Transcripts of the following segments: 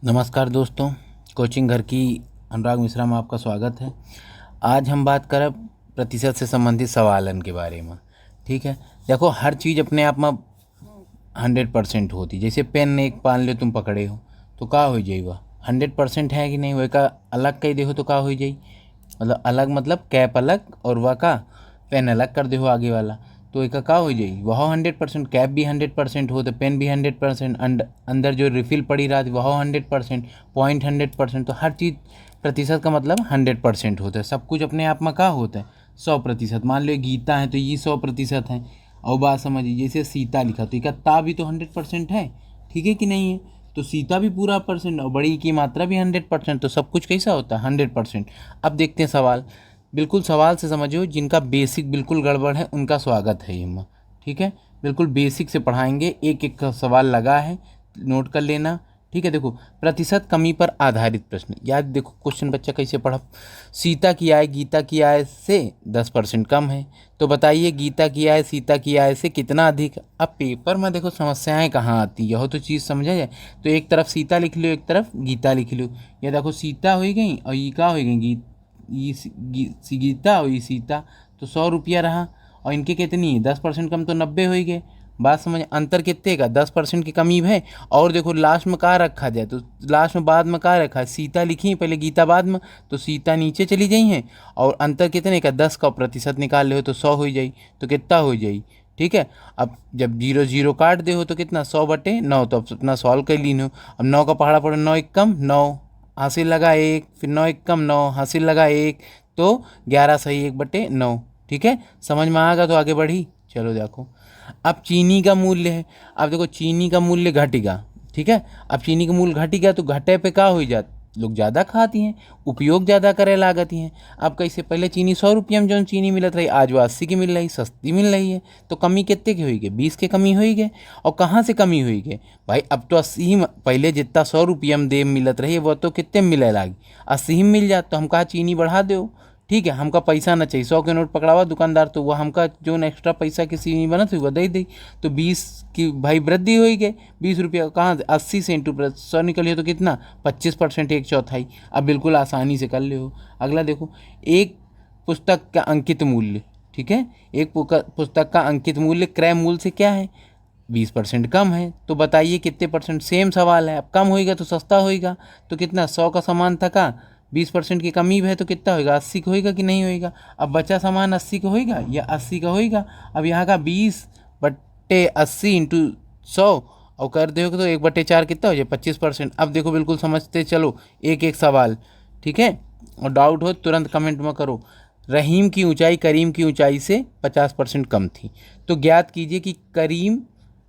नमस्कार दोस्तों, कोचिंग घर की अनुराग मिश्रा में आपका स्वागत है। आज हम बात करें प्रतिशत से संबंधित सवालन के बारे में। ठीक है, देखो हर चीज़ अपने आप में 100% होती। जैसे पेन एक मान लो तुम पकड़े हो तो का हो जाई, वह 100% है कि नहीं। वह का अलग कही देखो तो का हो जाई, मतलब अलग मतलब कैप अलग और वह का पेन अलग कर दे आगे वाला तो एक का हो जाई। वह 100%, कैप भी 100% हो तो पेन भी 100%, अंदर जो रिफिल पड़ी रहा थी वह 100%, पॉइंट 100%। तो हर चीज़ प्रतिशत का मतलब 100% होता है। सब कुछ अपने आप में का होता है 100%। मान लो गीता है तो ये 100% है। और बात समझिए, जैसे सीता लिखा तो एक ता भी तो 100% है, ठीक है कि नहीं है। तो सीता भी पूरा परसेंट और बड़ी की मात्रा भी 100%। तो सब कुछ कैसा होता है 100%। अब देखते हैं सवाल। बिल्कुल सवाल से समझो, जिनका बेसिक बिल्कुल गड़बड़ है उनका स्वागत है ये। ठीक है, बिल्कुल बेसिक से पढ़ाएंगे, एक एक का सवाल लगा है, नोट कर लेना। ठीक है, देखो प्रतिशत कमी पर आधारित प्रश्न। याद देखो क्वेश्चन बच्चा कैसे पढ़ा। सीता की आय गीता की आय से 10% कम है, तो बताइए गीता की आय सीता की आय से कितना अधिक। अब पेपर में देखो समस्याएं कहाँ आती है, यह तो चीज़ समझा जाए। तो एक तरफ सीता लिख लो, एक तरफ गीता लिख लो। या देखो सीता हो गई और ये का हो गई गीता और ये सीता। तो 100 रुपया रहा और इनके कितनी है 10% कम, तो 90 हो ही गए। बात समझ, अंतर कितने का 10% की कमी है। और देखो लास्ट में कहाँ रखा जाए, तो लास्ट में बाद में कहाँ रखा है, सीता लिखी पहले गीता बाद में, तो सीता नीचे चली गई हैं। और अंतर कितने का 10 का प्रतिशत निकाल ले हो तो 100 हो जाई। तो कितना हो जाई, ठीक है। अब जब 0 0 काट दे हो तो कितना 100/9। तो अब अपना सॉल्व कर लीन हो। अब 9 का पहाड़ा पड़े 9 एक कम 9, हासिल लगा 1, फिर 9 एक कम 9, हासिल लगा 1, तो 11 सही 1/9। ठीक है, समझ में आएगा तो आगे बढ़ी। चलो देखो, अब चीनी का मूल्य है। अब देखो चीनी का मूल्य घटेगा, ठीक है। अब चीनी का मूल्य घटेगा तो घटे पे का हो जाता, लोग ज़्यादा खाती हैं, उपयोग ज़्यादा करे लागती हैं। अब कैसे, पहले चीनी 100 रुपये में जो चीनी मिलत रही, आज वो 80 की मिल रही, सस्ती मिल रही है। तो कमी कितने की हुई गई, 20 की कमी हुई गई। और कहाँ से कमी हुई गई भाई, अब तो 80 में, पहले जितना 100 रुपये में दे मिलत रही वो तो कितने में मिले लागी, 80 में मिल जात। तो हम कहा चीनी बढ़ा दो, ठीक है। हमका पैसा ना चाहिए, 100 के नोट पकड़ावा दुकानदार तो वह हमका जो एक्स्ट्रा पैसा किसी नहीं बना थी वह दे दी। तो 20 की भाई वृद्धि हो गई, 20 रुपया कहाँ से 80 से इंटू 100 निकलिए तो कितना 25%, एक चौथाई। अब बिल्कुल आसानी से कर ले हो। अगला देखो, एक पुस्तक का अंकित मूल्य, ठीक है। एक पुस्तक का अंकित मूल्य क्रय मूल्य से क्या है 20% कम है। तो बताइए कितने परसेंट, सेम सवाल है। अब कम होएगा तो सस्ता होएगा, तो कितना 100 का सामान था का 20% की कमी है तो कितना होएगा 80 का होएगा कि नहीं होएगा। अब बचा सामान 80 का होएगा या 80 का होएगा। अब यहाँ का 20/80 इंटू 100 और कर दो तो 1/4 कितना हो जाए 25%। अब देखो बिल्कुल समझते चलो एक एक सवाल, ठीक है। और डाउट हो तुरंत कमेंट में करो। रहीम की ऊंचाई करीम की ऊंचाई से 50% कम थी, तो ज्ञात कीजिए कि करीम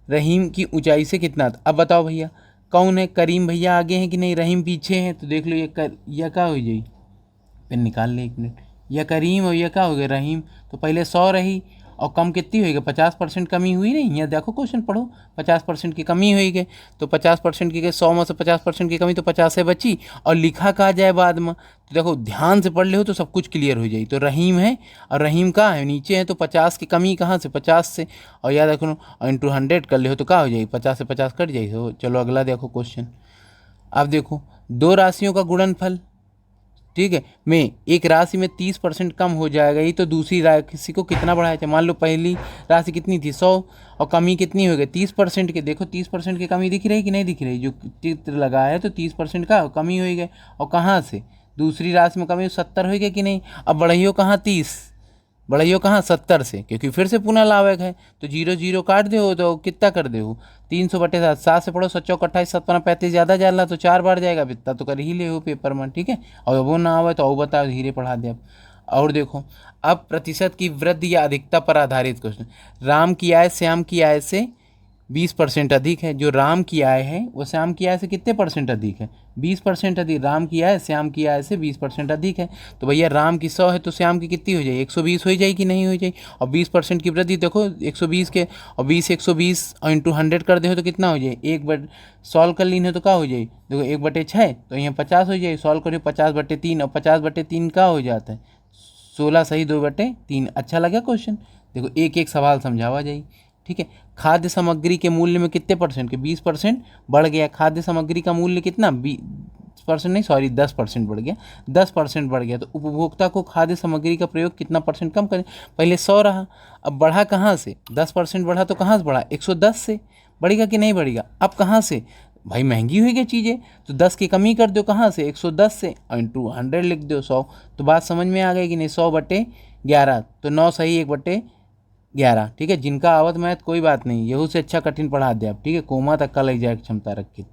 रहीम की ऊंचाई से कितना था। अब बताओ भैया कौन है, करीम भैया आगे हैं कि नहीं, रहीम पीछे हैं। तो देख लो यह क्या हो जाई, पेन निकाल ले एक मिनट। यह करीम और यह क्या हो गया रहीम। तो पहले 100 रही और कम कितनी हुई, 50% कमी हुई नहीं। यहाँ देखो क्वेश्चन पढ़ो, 50% की कमी हुई गई। तो 50% की गई, 100 में से 50% की कमी तो 50 से बची। और लिखा कहा जाए बाद में, तो देखो ध्यान से पढ़ ले हो तो सब कुछ क्लियर हो जाए। तो रहीम है और रहीम कहाँ है, नीचे है। तो 50 की कमी कहाँ से, 50 से। और याद रखो और इंटू 100 कर ले हो तो क्या हो जाए 50 से 50 कट जाए। तो चलो अगला देखो क्वेश्चन। अब देखो दो राशियों का गुणनफल, ठीक है, में एक राशि में 30% कम हो जाएगा ही, तो दूसरी राशि को कितना बढ़ाया जाए। मान लो पहली राशि कितनी थी 100 और कमी कितनी हो गई 30% के। देखो 30% की कमी दिख रही कि नहीं दिख रही, जो चित्र लगा है तो 30% का कमी हो गई। और कहाँ से, दूसरी राशि में कमी 70 हो गई कि नहीं। अब बढ़ियो कहाँ 30, बढ़ियो कहाँ 70 से, क्योंकि फिर से पुनः लाभक है। तो 0 0 काट दे तो कितना कर दे 300/7, 7 से पढ़ो 7 चौक 28, 7 5 35 ज़्यादा जाला तो 4 बार जाएगा, इतना तो कर ही ले हो पेपर में, ठीक है। और वो ना आवे तो वो बताओ, धीरे पढ़ा दे अब। और देखो, अब प्रतिशत की वृद्धि या अधिकता पर आधारित क्वेश्चन। राम की आय श्याम की आय से 20% अधिक है। जो राम की आय है वो श्याम की आय से कितने परसेंट अधिक है, 20% अधिक। राम की आय श्याम की आय से 20% अधिक है। तो भैया राम की 100 है तो श्याम की कितनी हो जाए 120 हो जाए कि नहीं हो जाए। और 20% की वृद्धि देखो 120 के, और 20 120 और इंटू 100 कर दे तो कितना हो जाए, एक बट सॉल्व कर लीन है तो क्या हो जाए, देखो 1/6 तो यहाँ 50 हो जाए। सॉल्व करो 50/3, और 50/3 का हो जाता है 16 सही 2/3। अच्छा लगा क्वेश्चन, देखो एक एक सवाल समझावा जाए। ठीक है। खाद्य सामग्री के मूल्य में कितने परसेंट के 20% बढ़ गया। खाद्य सामग्री का मूल्य कितना 20% नहीं, सॉरी 10% बढ़ गया, 10% बढ़ गया। तो उपभोक्ता को खाद्य सामग्री का प्रयोग कितना परसेंट कम करें। पहले 100 रहा, अब बढ़ा कहाँ से, 10% बढ़ा तो कहाँ से बढ़ा, 110 से। बढ़ेगा कि नहीं बढ़ेगा, अब कहाँ से भाई, महंगी हुई गई चीज़ें, तो 10 की कमी कर दो कहाँ से, 110 से, इंटू 100 लिख दो 100। तो बात समझ में आ गई कि नहीं। 100/11 तो 9 सही 1/11। ठीक है। जिनका आवत मैथ कोई बात नहीं, यहू से अच्छा कठिन पढ़ा दे आप। ठीक है। कोमा तक का लग जाए क्षमता रखे।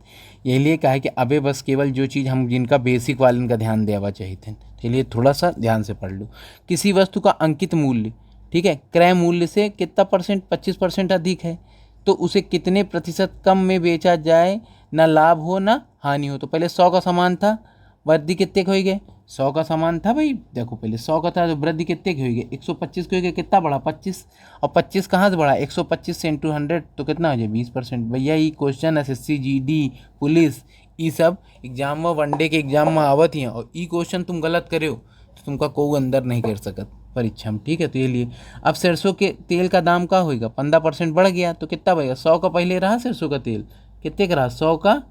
यही लिए कहा है कि अबे बस केवल जो चीज़ हम जिनका बेसिक वाले का ध्यान देवा चाहिए थे। चलिए थोड़ा सा ध्यान से पढ़ लो। किसी वस्तु का अंकित मूल्य, ठीक है, क्रय मूल्य से कितना परसेंट, 25% अधिक है, तो उसे कितने प्रतिशत कम में बेचा जाए, ना लाभ हो ना हानि हो। तो पहले 100 का सामान था, वृद्धि कितने के हो गए, 100 का सामान था भाई, देखो पहले 100 का था तो वृद्धि कितने की हो गई, 125 की हो गई। कितना बढ़ा 25, और 25 कहाँ से बढ़ा, 125 से इंटू 100 तो कितना हो जाए 20%। भैया ये क्वेश्चन एसएससी जीडी पुलिस ये सब एग्जाम में, वनडे के एग्जाम में आवत ही हैं, और ये क्वेश्चन तुम गलत करे हो तो तुमका कोई अंदर नहीं कर सकत परीक्षा में। ठीक है। तो ये लिए अब सरसों के तेल का दाम का होगा, 15% बढ़ गया तो कितना बढ़ेगा, 100 का पहले रहा सरसों का तेल, कितने का रहा 100 का,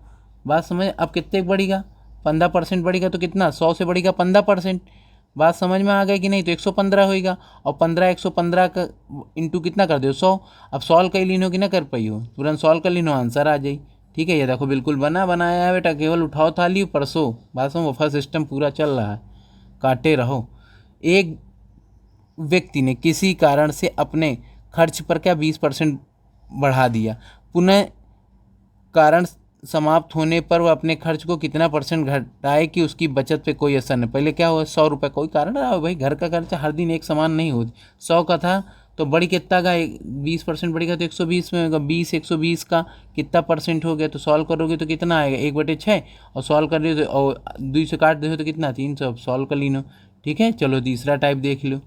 बात समझ। अब कितने बढ़ेगा, 15% बढ़ेगा तो कितना, 100 से बढ़ेगा 15%। बात समझ में आ गई कि नहीं। तो 115 होगा, और 15 115 का इंटू कितना कर दो 100। अब सॉल्व कर लीनो कि ना कर पाई हो, तुरंत सॉल्व कर लीनो आंसर आ जाए। ठीक है। ये देखो बिल्कुल बनाया है बेटा, केवल उठाओ थाली परसों। बात समझो, वफा सिस्टम पूरा चल रहा है, काटे रहो। एक व्यक्ति ने किसी कारण से अपने खर्च पर क्या 20% बढ़ा दिया, पुनः कारण समाप्त होने पर वह अपने खर्च को कितना परसेंट घटाए कि उसकी बचत पे कोई असर नहीं। पहले क्या हुआ, 100 रुपये, कोई कारण रहा हो भाई, घर का खर्चा हर दिन एक समान नहीं होती। 100 का था तो बड़ी कितना का 20% बढ़ेगा तो 120 में होगा। 20 120 का कितना परसेंट हो गया, तो सॉल्व करोगे तो कितना आएगा 1/6, और सॉल्व कर रहे हो तो और 2 से काट दे तो कितना 300, सॉल्व कर लीनो। ठीक है। चलो तीसरा टाइप देख लो।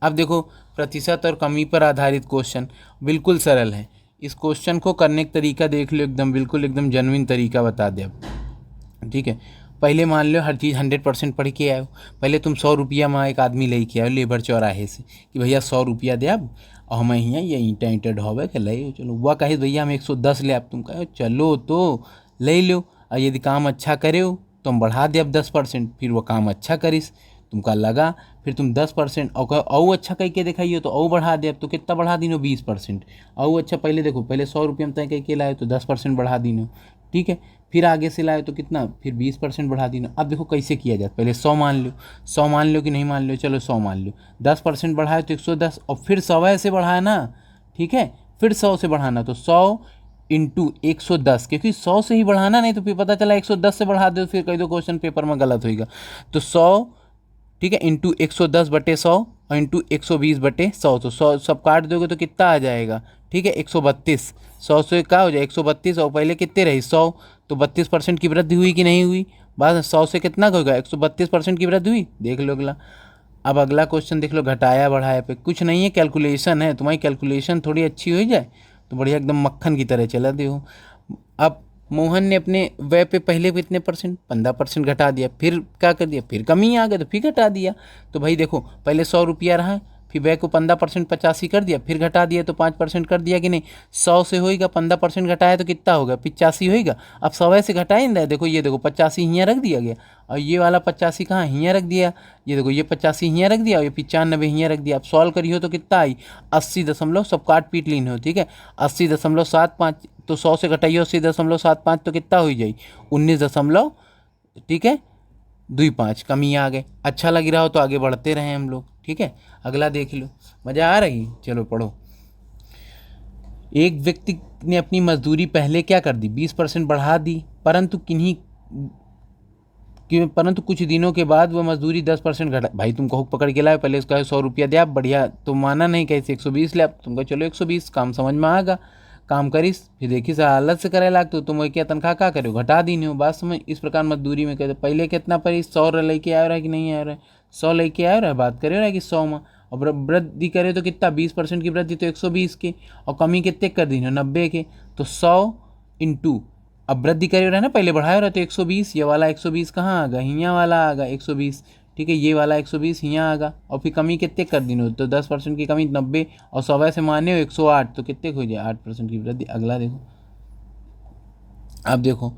अब देखो प्रतिशत और कमी पर आधारित क्वेश्चन बिल्कुल सरल है। इस क्वेश्चन को करने का तरीका देख लो, एकदम बिल्कुल एकदम जेन्युइन तरीका बता दे अब। ठीक है। पहले मान लो हर चीज़ 100% पढ़ के आयो। पहले तुम 100 रुपया में एक आदमी ले के आयो लेबर चौराहे से कि भैया 100 रुपया दे अब, और हमें यहाँ ये ईंटा ईंटा ढोबे के ले चलो। वह कहे भैया हम 110 ले, अब तुम कहो चलो तो ले लो, और यदि काम अच्छा करे हो तो हम बढ़ा दे अब 10%। फिर वो काम अच्छा करिस, तुमका लगा, फिर तुम 10% और अच्छा कह के दिखाइए तो और बढ़ा दे। अब तो कितना बढ़ा दीनो 20%। और अच्छा पहले देखो, पहले 100 रुपये में तय कह के लाए तो 10% बढ़ा दीनो। ठीक है। फिर आगे से लाए तो कितना, फिर 20% बढ़ा दीनो। अब देखो कैसे किया जाए, पहले 100 मान लो, 100 मान लो कि नहीं मान लो, चलो 100 मान लो, 10% बढ़ाए तो 110, और फिर 100 से बढ़ाए ना। ठीक है। फिर 100 से बढ़ाना, तो 100 इंटू 110, क्योंकि 100 से ही बढ़ाना, नहीं तो फिर पता चला 110 से बढ़ा दो, फिर कई दो क्वेश्चन पेपर में गलत होगा। तो 100, ठीक है, इंटू 110/100 और इंटू 120/100, तो 100 सब काट दोगे तो कितना आ जाएगा, ठीक है 132। 100 से क्या हो जाए 132, और पहले कितने रही 100, तो 32% की वृद्धि हुई कि नहीं हुई। बाद 100 से कितना होगा 132% की वृद्धि हुई। देख लो अगला। अब अगला क्वेश्चन देख लो, घटाया बढ़ाया पे कुछ नहीं है, कैलकुलेशन है। तुम्हारी कैलकुलेशन थोड़ी अच्छी हो जाए तो बढ़िया एकदम मक्खन की तरह चला दे हो। अब मोहन ने अपने व्यय पे पहले कितने परसेंट 15% घटा दिया, फिर क्या कर दिया, फिर कमी आ गया तो फिर घटा दिया। तो भाई देखो पहले 100 रुपया रहा, फिर व्यय को 15% 85 कर दिया, फिर घटा दिया तो 5% कर दिया कि नहीं। 100 से होएगा 15% घटाया तो कितना होगा 85 होएगा। अब 100 से घटाए ना, देखो ये देखो 85 यहाँ रख दिया गया, और ये वाला 85 कहाँ यहाँ रख दिया, ये देखो ये 85 यहाँ रख दिया, और ये 95 यहाँ रख दिया। अब सॉल्व करियो तो कितना आई 80 दशमलव, सब काट पीट लीन हो। ठीक है 80.75, तो 100 से घटाइए 80.75 तो कितना हो जाए 19 ठीक है 25, कमी आ गए। अच्छा लग रहा हो तो आगे बढ़ते रहे हम लोग। ठीक है। अगला देख लो, मज़ा आ रही, चलो पढ़ो। एक व्यक्ति ने अपनी मजदूरी पहले क्या कर दी 20% बढ़ा दी, परंतु कुछ दिनों के बाद वह मजदूरी 10% घटा। भाई तुमको हुक पकड़ के लाए, पहले उसका 100 रुपया दे आप, बढ़िया तुम माना नहीं, कैसे 120 ले आप, तुमको चलो 120 काम समझ में आएगा, काम करिस। फिर देखिस हालत से करे लाग तो तुम क्या तनख्वाह क्या करो घटा दी नहीं हो। बात समझ। इस प्रकार मजदूरी में कहते पहले कितना पड़ी 100 लेके आया रहा है कि नहीं आया रहा है, 100 लेके आया रहा है, बात करे रहा है कि 100 में, और वृद्धि करे तो कितना 20% की वृद्धि तो 120 के, और कमी कितने कर दी 90 के, तो 100 इंटू, अब वृद्धि करे रहा है ना, पहले बढ़ाया रहा तो 120, ये वाला 120 कहाँ आ गया, यहाँ वाला आ गया 120। ठीक है, ये वाला 120 यहाँ आगा, और फिर कमी कितने कर दी हो, तो 10% की कमी 90, और 100 से माने हो 108, तो कितने हो जाए 8% की वृद्धि। अगला देखो, अब देखो,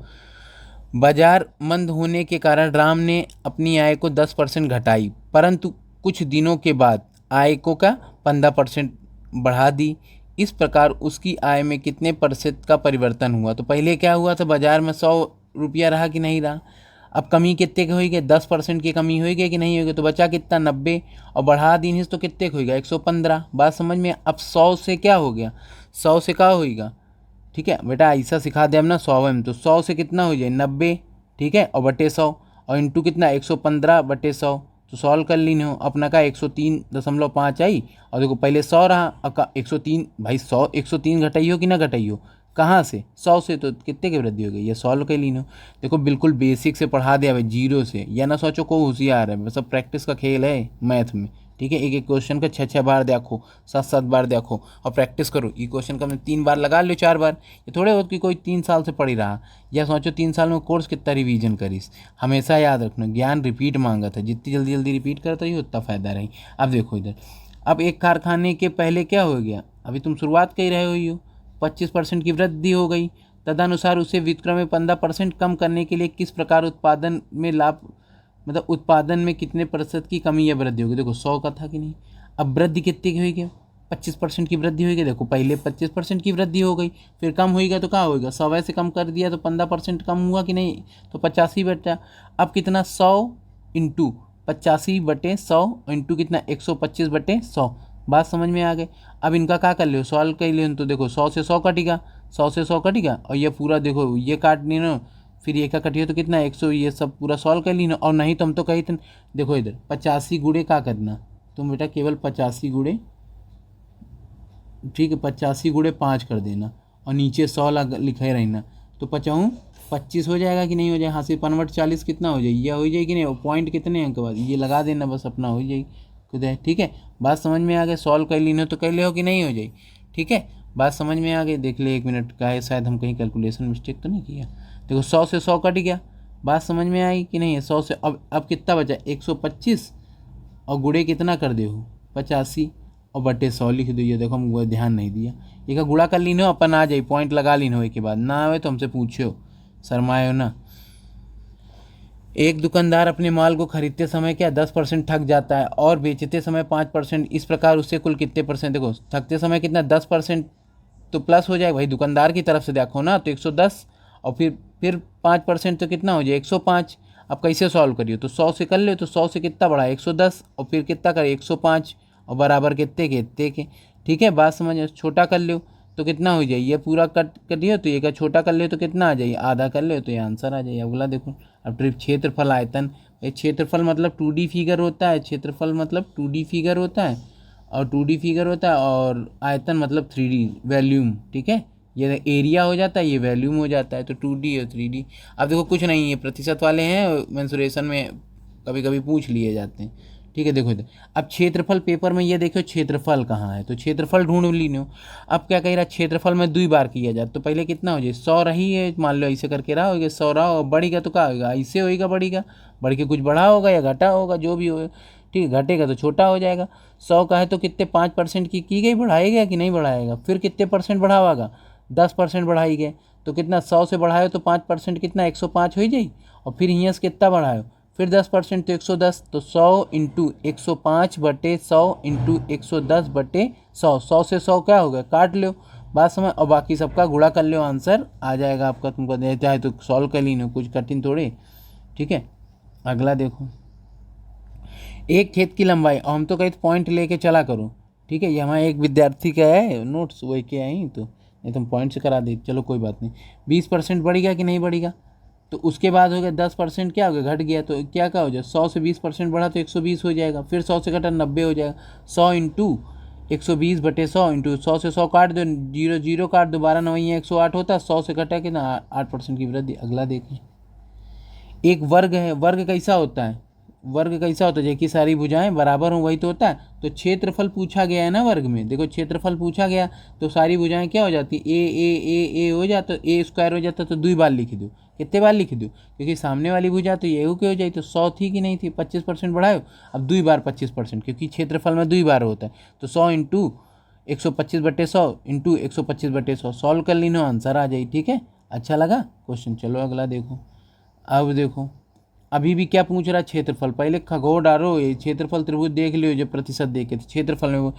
बाजार मंद होने के कारण राम ने अपनी आय को 10% घटाई, परंतु कुछ दिनों के बाद आय को का 15% बढ़ा दी। इस प्रकार उसकी आय में कितने प्रतिशत का परिवर्तन हुआ। तो पहले क्या हुआ था, बाजार में 100 रुपया रहा कि नहीं रहा, अब कमी कितने की हुई, 10% की कमी हुई कि नहीं हुई, तो बचा कितना 90, और बढ़ा दी तो कितने का होगा 115। बात समझ में। अब 100 से क्या हो गया, 100 से क्या होगा, ठीक है बेटा ऐसा सिखा दे हम ना, 100 में तो 100 से कितना हो जाए 90, ठीक है, और बटे 100, और इंटू कितना 115 बटे 100, तो सॉल्व कर लीन हो अपना का 103.5 आई, और देखो पहले 100 रहा, अब का 103, भाई 103 घटाई हो कि ना घटाई हो, कहाँ से 100 से, तो कितने की वृद्धि हो गई, ये सॉल्व कर लीन हो। देखो बिल्कुल बेसिक से पढ़ा दिया भाई, जीरो से, या ना सोचो को होशियार है, सब प्रैक्टिस का खेल है मैथ में, ठीक है। एक एक क्वेश्चन का 6 बार देखो, 7 बार देखो, और प्रैक्टिस करो। ये क्वेश्चन का मैं 3 बार लगा लो, 4 बार, ये थोड़े बहुत कि कोई 3 साल से पढ़ी रहा, या सोचो 3 साल में कोर्स कितना रिवीजन करीस। हमेशा याद रखना, ज्ञान रिपीट मांगा था, जितनी जल्दी जल्दी रिपीट करता ही उतना फ़ायदा रही। अब देखो इधर, अब एक कारखाने के पहले क्या हो गया, अभी तुम शुरुआत कर रहे हुई हो, 25% की वृद्धि हो गई, तदनुसार उसे विक्रय में 15% कम करने के लिए किस प्रकार उत्पादन में लाभ, मतलब उत्पादन में कितने प्रतिशत की कमी या वृद्धि होगी। देखो 100 का था कि नहीं, अब वृद्धि कितनी की हुई, 25% की वृद्धि होगी। देखो पहले 25% की वृद्धि हो गई, फिर कम होएगा तो क्या होएगा, 100 से कम कर दिया तो 15% कम हुआ कि नहीं, तो 85 बटा, अब कितना 100 इंटू 85/100 इंटू कितना 125 बटे 100। बात समझ में आ गई। अब इनका क्या कर लियो, सॉल्व कर लियो, तो देखो 100 से 100 कटेगा, 100 से 100 कटेगा, और ये पूरा देखो ये काट लेना, फिर ये का कटिए तो कितना 100, ये सब पूरा सॉल्व कर ली ना। और नहीं तो हम तो कही थे, देखो इधर 85 गुड़े क्या करना, तुम बेटा केवल 85 गुड़े, ठीक है, 85 गुड़े 5 कर देना, और नीचे 100 लिखे रहना, तो 25 हो जाएगा कि नहीं हो जाएगा, हाँ से 5/40 कितना हो जाएगी, यह हो जाएगी नहीं, पॉइंट कितने हैं के बाद ये लगा देना, बस अपना हो जाएगी खुद है, ठीक है। बात समझ में आ गई, सॉल्व कर ली तो कर ले हो कि नहीं हो जाएगी, ठीक है। बात समझ में आ गई, देख ले 1 मिनट का है, शायद हम कहीं कैलकुलेशन मिस्टेक तो नहीं किया। देखो 100 से 100 कट गया, बात समझ में आई कि नहीं है। 100 से अब कितना बचा 125, और गुड़े कितना कर दे हो 85, और बटे 100 लिख दो। ये देखो हम वो ध्यान नहीं दिया, ये का गुड़ा कर लीन हो, अपन आ जाए पॉइंट लगा लीन हो, के बाद ना आवे तो हमसे पूछो, शर्माए हो ना। एक दुकानदार अपने माल को खरीदते समय क्या 10% ठग जाता है, और बेचते समय 5%, इस प्रकार उससे कुल कितने परसेंट, देखो ठगते समय कितना 10% तो प्लस हो जाएगा भाई, दुकानदार की तरफ से देखो ना, तो 110, और फिर 5% तो कितना हो जाए 105। अब कैसे सॉल्व करिए, तो 100 से कर ले, तो 100 से कितना बढ़ा 110, और फिर कितना करे 105, और बराबर कितने के इतने के, ठीक है। बात समझ, छोटा कर लो तो कितना हो जाए, ये पूरा कट करिए तो ये का छोटा कर ले तो कितना आ जाए, आधा कर ले तो ये आंसर आ जाए। अगला देखो, अब ट्रिप क्षेत्रफल आयतन, क्षेत्रफल मतलब 2D फिगर होता है, क्षेत्रफल मतलब 2D फिगर होता है, और 2D फिगर होता है, और आयतन मतलब 3D वॉल्यूम, ठीक है। ये एरिया हो जाता है, ये वॉल्यूम हो जाता है, तो 2D और 3D। अब देखो कुछ नहीं है, प्रतिशत वाले हैं, मेंसुरेशन में कभी कभी पूछ लिए जाते हैं, ठीक है। देखो इधर, अब क्षेत्रफल पेपर में ये देखो क्षेत्रफल कहाँ है, तो क्षेत्रफल ढूंढ लीनो। अब क्या कह रहा है, क्षेत्रफल में 2 बार किया जाए, तो पहले कितना हो जाए 100 रही है, मान लो ऐसे करके रहा होगा 100 रहा, और बढ़ेगा तो क्या होगा, ऐसे होएगा, बढ़ेगा, बढ़ के कुछ बढ़ा होगा या घटा होगा, जो भी होगा, ठीक है। घटेगा तो छोटा हो जाएगा। 100 का है तो कितने 5% की गई, बढ़ाएगा कि नहीं बढ़ाएगा, फिर कितने परसेंट बढ़ावागा 10% बढ़ाई गए, तो कितना 100 से बढ़ाए तो 5% कितना 105 हो जाए, और फिर यहाँ से कितना बढ़ाए, फिर 10% तो 110, तो 100 इंटू 105 बटे 100 इंटू 110 बटे 100, 100 से 100 क्या हो गया, काट लो। बात समझ, और बाकी सबका गुणा कर लो, आंसर आ जाएगा आपका, तुमको दे चाहे तो सॉल्व कर लीनो, कुछ कठिन थोड़े, ठीक है। अगला देखो, एक खेत की लंबाई, और हम तो कहीं पॉइंट लेके चला करो, ठीक है। ये हमारा एक विद्यार्थी का है नोट्स, वही के आई, तो नहीं तुम पॉइंट से करा दे, चलो कोई बात नहीं। 20% बढ़ेगा कि नहीं बढ़ेगा, तो उसके बाद हो गया 10% क्या हो गया, घट गया, तो क्या क्या हो जाए 100 से 20% बढ़ा तो 120 हो जाएगा, फिर 100 से घटा 90 हो जाएगा, 100 इंटू 120 बटे 100 इंटू 100 से 100 काट दो, 0 0 काट दो, 12 9 108 होता है, 100 से घटा के ना 8% की वृद्धि। अगला देखें, एक वर्ग है, वर्ग कैसा होता है, वर्ग कैसा होता है, कि सारी भुजाएं बराबर हों वही तो होता है। तो क्षेत्रफल पूछा गया है ना वर्ग में, देखो क्षेत्रफल पूछा गया तो सारी भुजाएं क्या हो जाती, ए हो जाता, ए स्क्वायर हो जाता, तो 2 बार लिख दो। कितने बार लिख दो, क्योंकि सामने वाली भुजा तो ये के हो जाए, तो 100 थी कि नहीं थी, 25% बढ़ाओ, अब 2 बार 25%, क्योंकि क्षेत्रफल में 2 बार होता है। तो 100 इंटू 125/100 इंटू 125/100 सॉल्व कर लीनो, आंसर आ जाए। ठीक है, अच्छा लगा क्वेश्चन। चलो अगला देखो। अब देखो अभी भी क्या पूछ रहा है, क्षेत्रफल। पहले खगोल डालो, ये क्षेत्रफल त्रिभुज देख लियो, जो प्रतिशत देखे थे क्षेत्रफल में, वो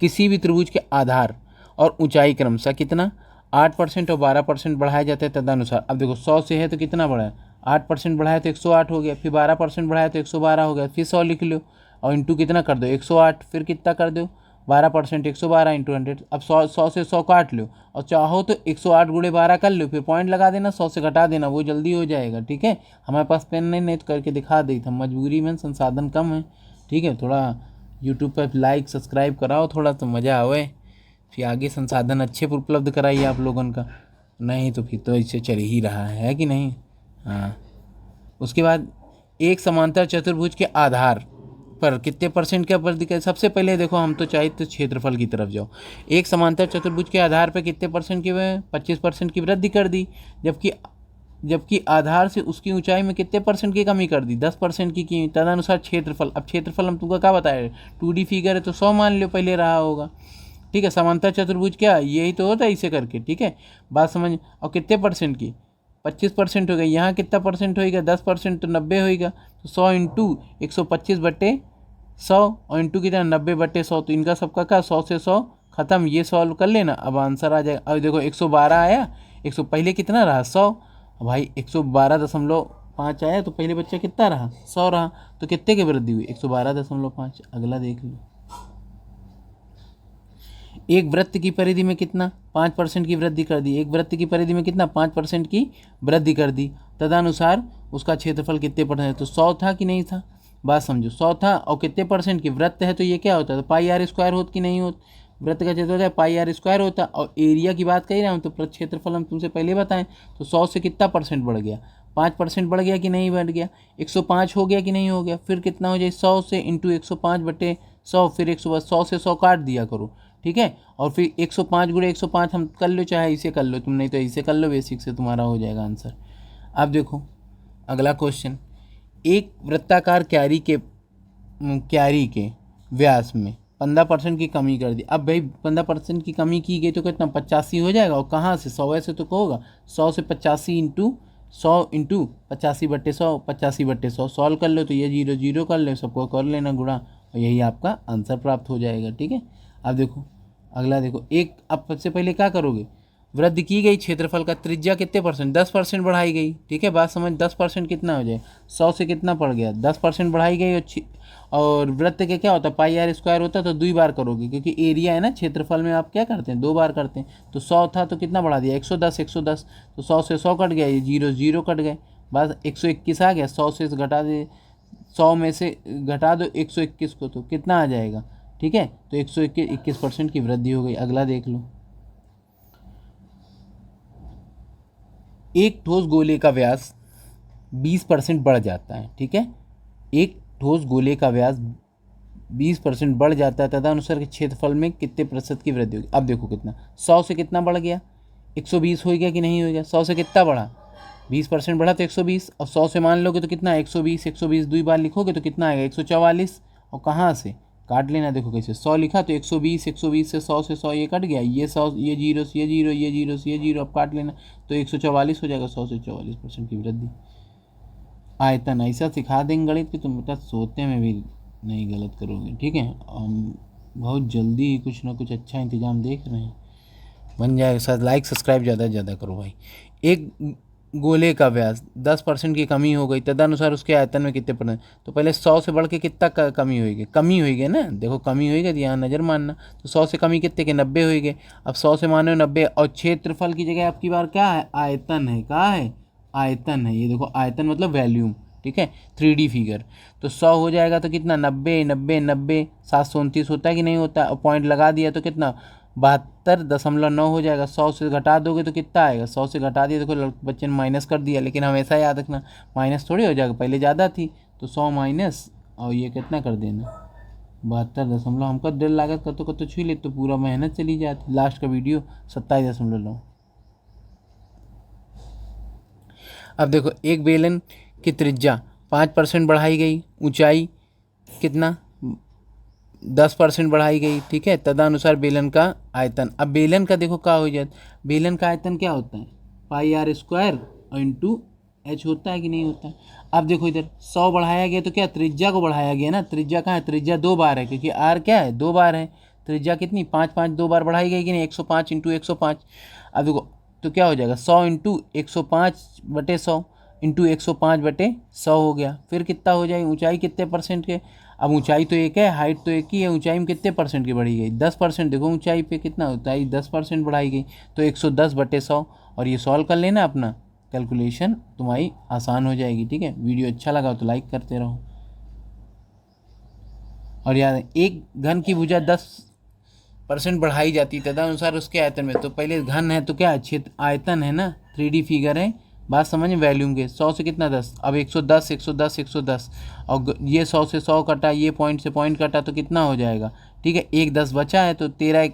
किसी भी त्रिभुज के आधार और ऊंचाई क्रमशः कितना 8% और 12% बढ़ाया जाता है तदनुसार। अब देखो 100 से है तो कितना बढ़ा है, 8% बढ़ाया तो 108 हो गया, फिर 12% बढ़ाया तो 112 हो गया, फिर 100 लिख लो और इंटू कितना कर दो 108, फिर कितना कर दो 12% 112 इंटू 100। अब 100 से 100 काट लो और चाहो तो 108 गुणे 12 कर लो, फिर पॉइंट लगा देना, 100 से घटा देना, वो जल्दी हो जाएगा। ठीक है, हमारे पास पेन नहीं तो करके दिखा दी था, मजबूरी में संसाधन कम है। ठीक है, थोड़ा यूट्यूब पर लाइक सब्सक्राइब कराओ थोड़ा तो मज़ा आवे, फिर आगे संसाधन अच्छे पर उपलब्ध कराइए आप लोगों का, नहीं तो फिर तो इससे चल ही रहा है कि नहीं। हाँ, उसके बाद एक समांतर चतुर्भुज के आधार पर कितने परसेंट का वृद्धि कर। सबसे पहले देखो हम तो चाहिए तो क्षेत्रफल की तरफ जाओ। एक समांतर चतुर्भुज के आधार पर कितने परसेंट की 25% की वृद्धि कर दी, जबकि आधार से उसकी ऊंचाई में कितने परसेंट की कमी कर दी, 10% की तदनुसार क्षेत्रफल। अब क्षेत्रफल हम तुमको क्या बताया, 2D फिगर है तो 100 मान लो पहले रहा होगा। ठीक है, समांतर चतुर्भुज क्या यही तो होता है इसे करके। ठीक है, बात समझ। और कितने परसेंट की 25% हो गई, यहाँ कितना परसेंट होएगा 10% तो 90 होएगा, तो 100 इंटू 125/100 और इंटू कितना 90/100, तो इनका सबका क्या 100 से 100 खत्म, ये सॉल्व कर लेना, अब आंसर आ जाएगा। अब देखो 112 आया, 100 पहले कितना रहा 100, भाई 112.5 आया तो पहले बच्चा कितना रहा 100 रहा, तो कितने की वृद्धि हुई 112.5। अगला देख लो। एक वृत्त की परिधि में कितना 5% की वृद्धि कर दी, एक वृत्त की परिधि में कितना 5% की वृद्धि कर दी, तदनुसार उसका क्षेत्रफल कितने परसेंट है, तो 100 था कि नहीं था, बात समझो 100 था और कितने परसेंट की वृत्त है, तो ये क्या होता है, तो पाई आर स्क्वायर होता कि नहीं होता, वृत्त का क्षेत्रफल है पाई आर स्क्वायर होता। और एरिया की बात कर रहा हूँ तो क्षेत्रफल हम तुमसे पहले बताएं, तो 100 से कितना परसेंट बढ़ गया, 5% बढ़ गया कि नहीं बढ़ गया, 105 हो गया कि नहीं हो गया, फिर कितना हो जाए 100 से इंटू 105/100, फिर 100 से 100 काट दिया करो। ठीक है, और फिर 105 गुणे 105 हम कर लो, चाहे इसे कर लो तुम, नहीं तो इसे कर लो, बेसिक से तुम्हारा हो जाएगा आंसर। अब देखो अगला क्वेश्चन, एक वृत्ताकार क्यारी के व्यास में 15% की कमी कर दी। अब भाई 15% की कमी की गई तो कितना 85 हो जाएगा, और कहाँ से 100 से तो होगा, 100 से 85 इंटू 100 इंटू 85/100, 85/100 सॉल्व कर लो, तो ये 0 0 कर लो, सबको कर लेना गुणा, और यही आपका आंसर प्राप्त हो जाएगा। ठीक है, अब देखो अगला देखो, एक अब सबसे पहले क्या करोगे, वृद्धि की गई क्षेत्रफल का त्रिज्या कितने परसेंट 10% बढ़ाई गई। ठीक है, बात समझ, 10% कितना हो जाए 100 से कितना पड़ गया 10% बढ़ाई गई, और वृत्त के क्या होता है पाई आर स्क्वायर होता है, तो 2 बार करोगे, क्योंकि एरिया है ना क्षेत्रफल में, आप क्या करते हैं 2 बार करते हैं, तो 100 था तो कितना बढ़ा दिया 110, तो 100 से 100 कट गया, ये 0 0 कट गए, बस 121 आ गया, 100 से घटा दे, 100 में से घटा दो 121 को, तो कितना आ जाएगा। ठीक है, तो 121% की वृद्धि हो गई। अगला देख लो, एक ठोस गोले का व्यास 20% बढ़ जाता है। ठीक है, एक ठोस गोले का व्यास 20% बढ़ जाता है, तदनुसार के क्षेत्रफल में कितने प्रतिशत की वृद्धि होगी। अब देखो कितना 100 से कितना बढ़ गया 120 हो गया कि नहीं हो गया, 100 से कितना बढ़ा 20% बढ़ा तो 120, और 100 से मान लोगे तो कितना 120 2 बार लिखोगे तो कितना आएगा 144, और कहाँ से काट लेना, देखो कैसे 100 लिखा तो 120 से 100 से 100 ये कट गया, ये 100 ये 0 से ये 0 ये 0 से ये 0, अब काट लेना तो 144 हो जाएगा, 100 से 44% की वृद्धि। आयतन ऐसा सिखा देंगे गणित कि तुम बेटा सोते में भी नहीं गलत करोगे। ठीक है, बहुत जल्दी ही कुछ ना कुछ अच्छा इंतजाम देख रहे हैं, बन जाएगा। साथ लाइक सब्सक्राइब ज़्यादा से ज़्यादा करो भाई। एक गोले का व्यास 10% की कमी हो गई, तदनुसार उसके आयतन में कितने परसेंट, तो पहले 100 से बढ़ के कितना कमी होगी ना, देखो कमी होगी तो यहाँ नज़र मानना, तो 100 से कमी कितने के 90 होगी। अब 100 से मानो 90, और क्षेत्रफल की जगह आपकी बार क्या है आयतन है, क्या है आयतन है, ये देखो आयतन मतलब वैल्यूम। ठीक है, 3D फिगर, तो 100 हो जाएगा तो कितना 90 90 90 729 होता है कि नहीं होता, और पॉइंट लगा दिया तो कितना 72.9 हो जाएगा। 100 से घटा दोगे तो कितना आएगा, 100 से घटा दिया, देखो बच्चे ने माइनस कर दिया, लेकिन हमेशा याद रखना माइनस थोड़ी हो जाएगा, पहले ज़्यादा थी तो 100 माइनस और ये कितना कर देना 72 दशमलव। हमका डर लागत कतो छू ले तो पूरा मेहनत चली जाती। लास्ट का वीडियो 27.9। अब देखो एक बेलन की त्रिज्या 5% बढ़ाई गई, ऊंचाई कितना 10% बढ़ाई गई, ठीक है। तदनुसार बेलन का आयतन। अब बेलन का देखो क्या हो जाता, बेलन का आयतन क्या होता है पाई आर स्क्वायर और इंटू एच होता है कि नहीं होता है। अब देखो इधर 100 बढ़ाया गया तो क्या त्रिज्या को बढ़ाया गया ना, त्रिज्या कहाँ है, त्रिज्या 2 बार है क्योंकि आर क्या है 2 बार है। त्रिज्या कितनी 5 5 2 बार बढ़ाई गई कि नहीं, 105 इंटू 105। अब देखो तो क्या हो जाएगा 100 इंटू 105/100 इंटू 105/100 हो गया। फिर कितना हो जाएगा, ऊंचाई कितने परसेंट के, अब ऊंचाई तो एक है, हाइट तो एक ही है, ऊंचाई में कितने परसेंट की बढ़ी गई 10%। देखो ऊंचाई पे कितना होता है 10% बढ़ाई गई तो 110/100। और ये सॉल्व कर लेना, अपना कैलकुलेशन तुम्हारी आसान हो जाएगी, ठीक है। वीडियो अच्छा लगा तो लाइक करते रहो। और याद एक घन की भुजा 10% बढ़ाई जाती है तदनुसार उसके आयतन में। तो पहले घन है तो क्या क्षेत्र आयतन है ना, 3D फिगर है, बात समझ में। वैल्यूम के 100 से कितना 10, अब 110 110 110 और ये 100 से 100 कटा, ये पॉइंट से पॉइंट कटा तो कितना हो जाएगा, ठीक है। एक 10 बचा है तो 13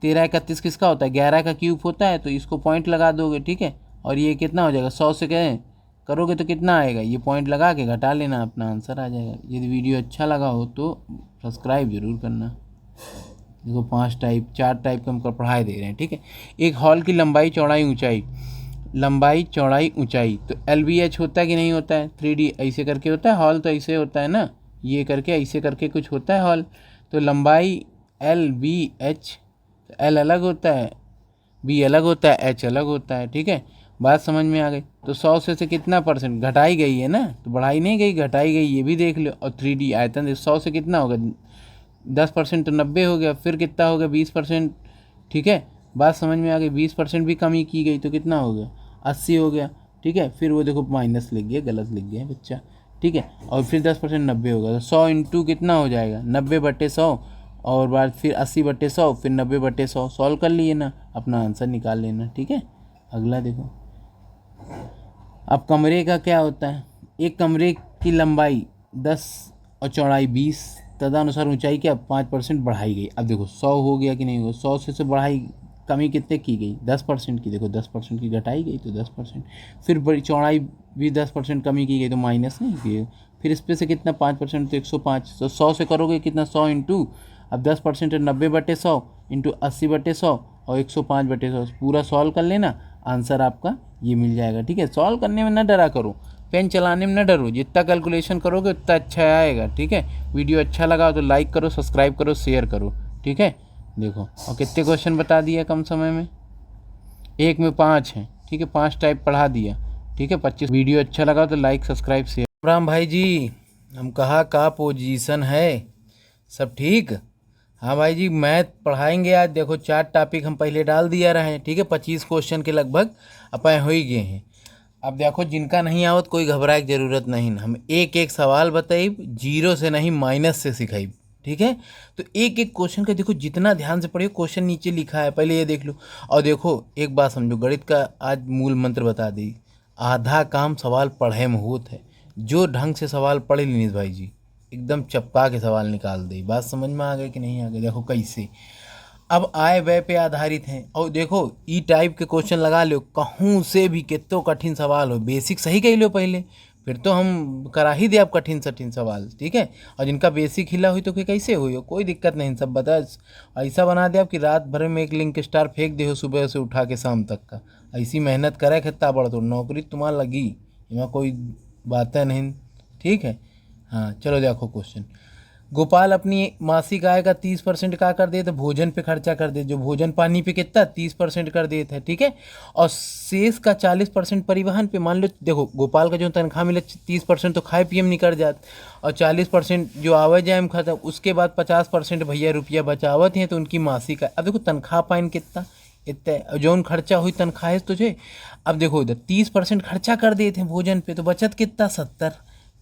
31 किसका होता है 11 का क्यूब होता है, तो इसको पॉइंट लगा दोगे, ठीक है। और ये कितना हो जाएगा 100 से कहें करोगे तो कितना आएगा, ये पॉइंट लगा के घटा लेना, अपना आंसर आ जाएगा। यदि वीडियो अच्छा लगा हो तो सब्सक्राइब जरूर करना। देखो 4 टाइप के हम पढ़ाई दे रहे हैं, ठीक है। एक हॉल की लंबाई चौड़ाई ऊंचाई, लंबाई चौड़ाई ऊंचाई तो LBH होता है कि नहीं होता है, 3D ऐसे करके होता है, हॉल तो ऐसे होता है ना, ये करके ऐसे करके कुछ होता है हॉल। तो लंबाई LBH, L अलग होता है, B अलग होता है, H अलग होता है, ठीक है। बात समझ में आ गई। तो 100 से कितना परसेंट घटाई गई है ना, तो बढ़ाई नहीं गई घटाई गई, ये भी देख लो। और 3D आयतन 100 से कितना होगा 10% तो 90 हो गया, फिर कितना हो गया 20%, ठीक है। बात समझ में आ गई। 20% भी कमी की गई तो कितना हो गया 80 हो गया, ठीक है। फिर वो देखो माइनस लिख गया, गलत लिख गया बच्चा, ठीक है। और फिर 10% 90 होगा तो 100 इंटू कितना हो जाएगा 90/100 और बाद फिर 80/100 फिर 90/100। सॉल्व कर लिए ना, अपना आंसर निकाल लेना, ठीक है। अगला देखो, अब कमरे का क्या होता है, एक कमरे की लंबाई 10 और चौड़ाई 20 तदनुसार ऊंचाई क्या 5% बढ़ाई गई। अब देखो 100 हो गया कि नहीं हुआ, 100 से बढ़ाई कमी कितने की गई 10% की, देखो 10% की घटाई गई तो 10%। फिर बड़ी चौड़ाई भी 10% कमी की गई तो माइनस नहीं की। फिर इस पे से कितना 5% तो 105। तो 100 से करोगे कितना 100 इंटू, अब 10% है 90/100 इंटू 80/100 और 105/100। पूरा सॉल्व कर लेना, आंसर आपका ये मिल जाएगा, ठीक है। सॉल्व करने में ना डरा करो, पेन चलाने में ना डरो, जितना कैलकुलेशन करोगे उतना अच्छा आएगा, ठीक है। वीडियो अच्छा लगा तो लाइक करो, सब्सक्राइब करो, शेयर करो, ठीक है। देखो और कितने क्वेश्चन बता दिया कम समय में, एक में 5 हैं, ठीक है। 5 टाइप पढ़ा दिया, ठीक है। 25। वीडियो अच्छा लगा तो लाइक सब्सक्राइब शेयर। राम भाई जी, हम कहा का पोजीशन है, सब ठीक। हाँ भाई जी, मैथ पढ़ाएंगे आज। देखो 4 टॉपिक हम पहले डाल दिया रहे, ठीक है। 25 क्वेश्चन के लगभग अपन हो ही गए हैं। अब देखो जिनका नहीं आवत कोई घबराए की जरूरत नहीं, हम एक एक सवाल बताइब, जीरो से नहीं माइनस से सिखाइब, ठीक है। तो एक एक क्वेश्चन का देखो जितना ध्यान से पढ़ियो, क्वेश्चन नीचे लिखा है पहले ये देख लो। और देखो एक बात समझो, गणित का आज मूल मंत्र बता दी, आधा काम सवाल पढ़े में होत है। जो ढंग से सवाल पढ़े लीनिस भाई जी, एकदम चपका के सवाल निकाल दे। बात समझ में आ गई कि नहीं आ गई, देखो कैसे। अब आय व्यय पे आधारित हैं और देखो ई टाइप के क्वेश्चन लगा लो, कहूँ से भी कितो कठिन सवाल हो, बेसिक सही कह लो पहले, फिर तो हम करा ही दे आप कठिन सवाल, ठीक है। और जिनका बेसिक हिला हुई तो कि कैसे हुई हो, कोई दिक्कत नहीं, सब बता ऐसा बना दे आप कि रात भर में एक लिंक स्टार फेंक दे हो सुबह से उठा के शाम तक का। ऐसी मेहनत करे कितना बड़ा तो नौकरी तुम्हारा लगी, यहाँ कोई बातें नहीं, ठीक है। हाँ चलो देखो क्वेश्चन, गोपाल अपनी मासिक आय का 30% का कर देते भोजन पे खर्चा कर दे, जो भोजन पानी पे कितना 30% कर देते हैं, ठीक है। और शेष का 40% परिवहन पे। मान लो देखो गोपाल का जो तनख्वाह मिले 30% तो खाए पिए में निकल जात, और 40% जो आवे जाए में खत्म, उसके बाद 50% भैया रुपया बचावत हैं तो उनकी मासिक आय। अब देखो तनख्वाह पाइन कितना इतना जो खर्चा हुई तनख्वाह है तुझे। अब देखो इधर 30% खर्चा कर देते हैं भोजन पे तो बचत कितना 70,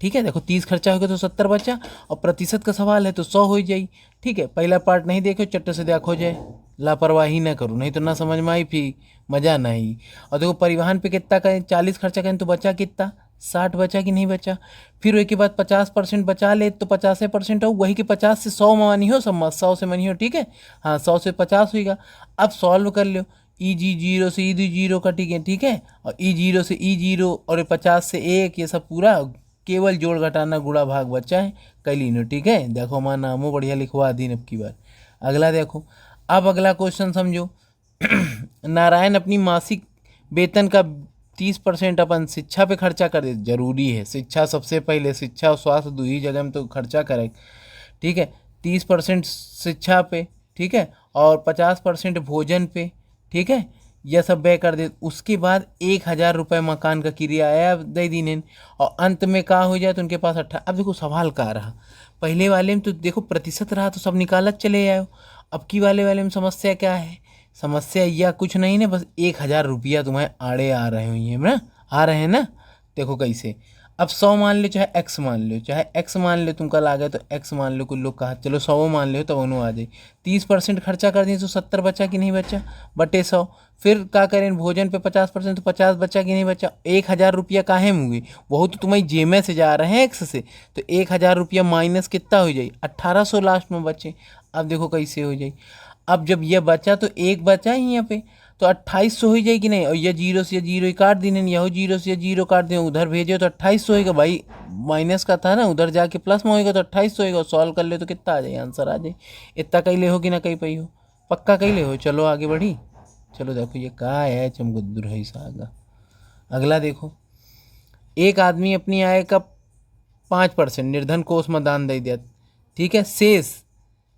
ठीक है। देखो 30 खर्चा हो गया तो 70 बचा, और प्रतिशत का सवाल है तो 100 हो जाए, ठीक है। पहला पार्ट नहीं देखो चट्टे से देखो जाए, लापरवाही ना करो नहीं तो ना समझ में आई फिर मज़ा नहीं। और देखो परिवहन पे कितना करें 40 खर्चा करें तो बचा कितना 60 बचा कि नहीं बचा। फिर वही के बाद 50% बचा ले तो 50% हो, वही के 50 से 100 मानी हो, सब 100 से मानी हो, ठीक है। हाँ 100 से 50 होगा। अब सॉल्व कर लो, ई जी जीरो से ई दी जीरो कटेंगे, ठीक है, और ई जीरो से ई जीरो और 50 से 1, ये सब पूरा केवल जोड़ घटाना गुणा भाग बचा है, कर लीनो, ठीक है। देखो हमारा नामो बढ़िया लिखवा दी अब की बार। अगला देखो, अब अगला क्वेश्चन समझो। नारायण अपनी मासिक वेतन का 30% अपन शिक्षा पे खर्चा कर दे। जरूरी है, शिक्षा सबसे पहले, शिक्षा और स्वास्थ्य दो ही जगह में तो खर्चा करे, ठीक है। 30% शिक्षा पे, ठीक है, और 50% भोजन पे, ठीक है, यह सब व्यय कर दे। उसके बाद 1,000 रुपये मकान का किराया दे दीने, और अंत में का हो जाए तो उनके पास 18। अब देखो सवाल का रहा, पहले वाले में तो देखो प्रतिशत रहा तो सब निकालत चले जाओ। अब की वाले में समस्या क्या है, समस्या या कुछ नहीं ना, बस 1,000 रुपया तुम्हारे आड़े आ रहे हो, ये ना आ रहे हैं ना। देखो कैसे, अब 100 मान लो चाहे x मान लो, चाहे x मान लो, तुम कल आ गए तो x मान लो, कुछ लोग कहा चलो 100 मान लो तो उन्होंने आ जाए। 30% खर्चा कर दिए तो 70 बचा कि नहीं बचा, बटे 100। फिर क्या करें, भोजन पे 50% तो 50 बचा कि नहीं बचा। 1,000 रुपया काहे मुँगे, वो तो तुम्हारी जेब में से जा रहे हैं x से, तो 1,000 रुपया माइनस कितना हो जाए, 1800 लास्ट में बचे। अब देखो कैसे हो जाए, अब जब ये बचा तो एक बचा ही यहाँ पे, तो 2800 हो जाएगी नहीं, और ये जीरो से जीरो ही काट देने, यहो जीरो से जीरो काट दें, उधर भेजे तो 2800 होगा भाई, माइनस का था ना, उधर जाके प्लस में होएगा तो 2800 होएगा। सॉल्व कर ले तो कितना आ जाए, आंसर आ जाए। इतना कहीं ले हो कि ना कहीं पाई हो, पक्का कहीं ले हो। चलो आगे बढ़ी, चलो देखो ये कहा है चमगुद्दुर है सागा। अगला देखो, एक आदमी अपनी आय का 5% निर्धन कोष में दान दे दिया, ठीक है, शेष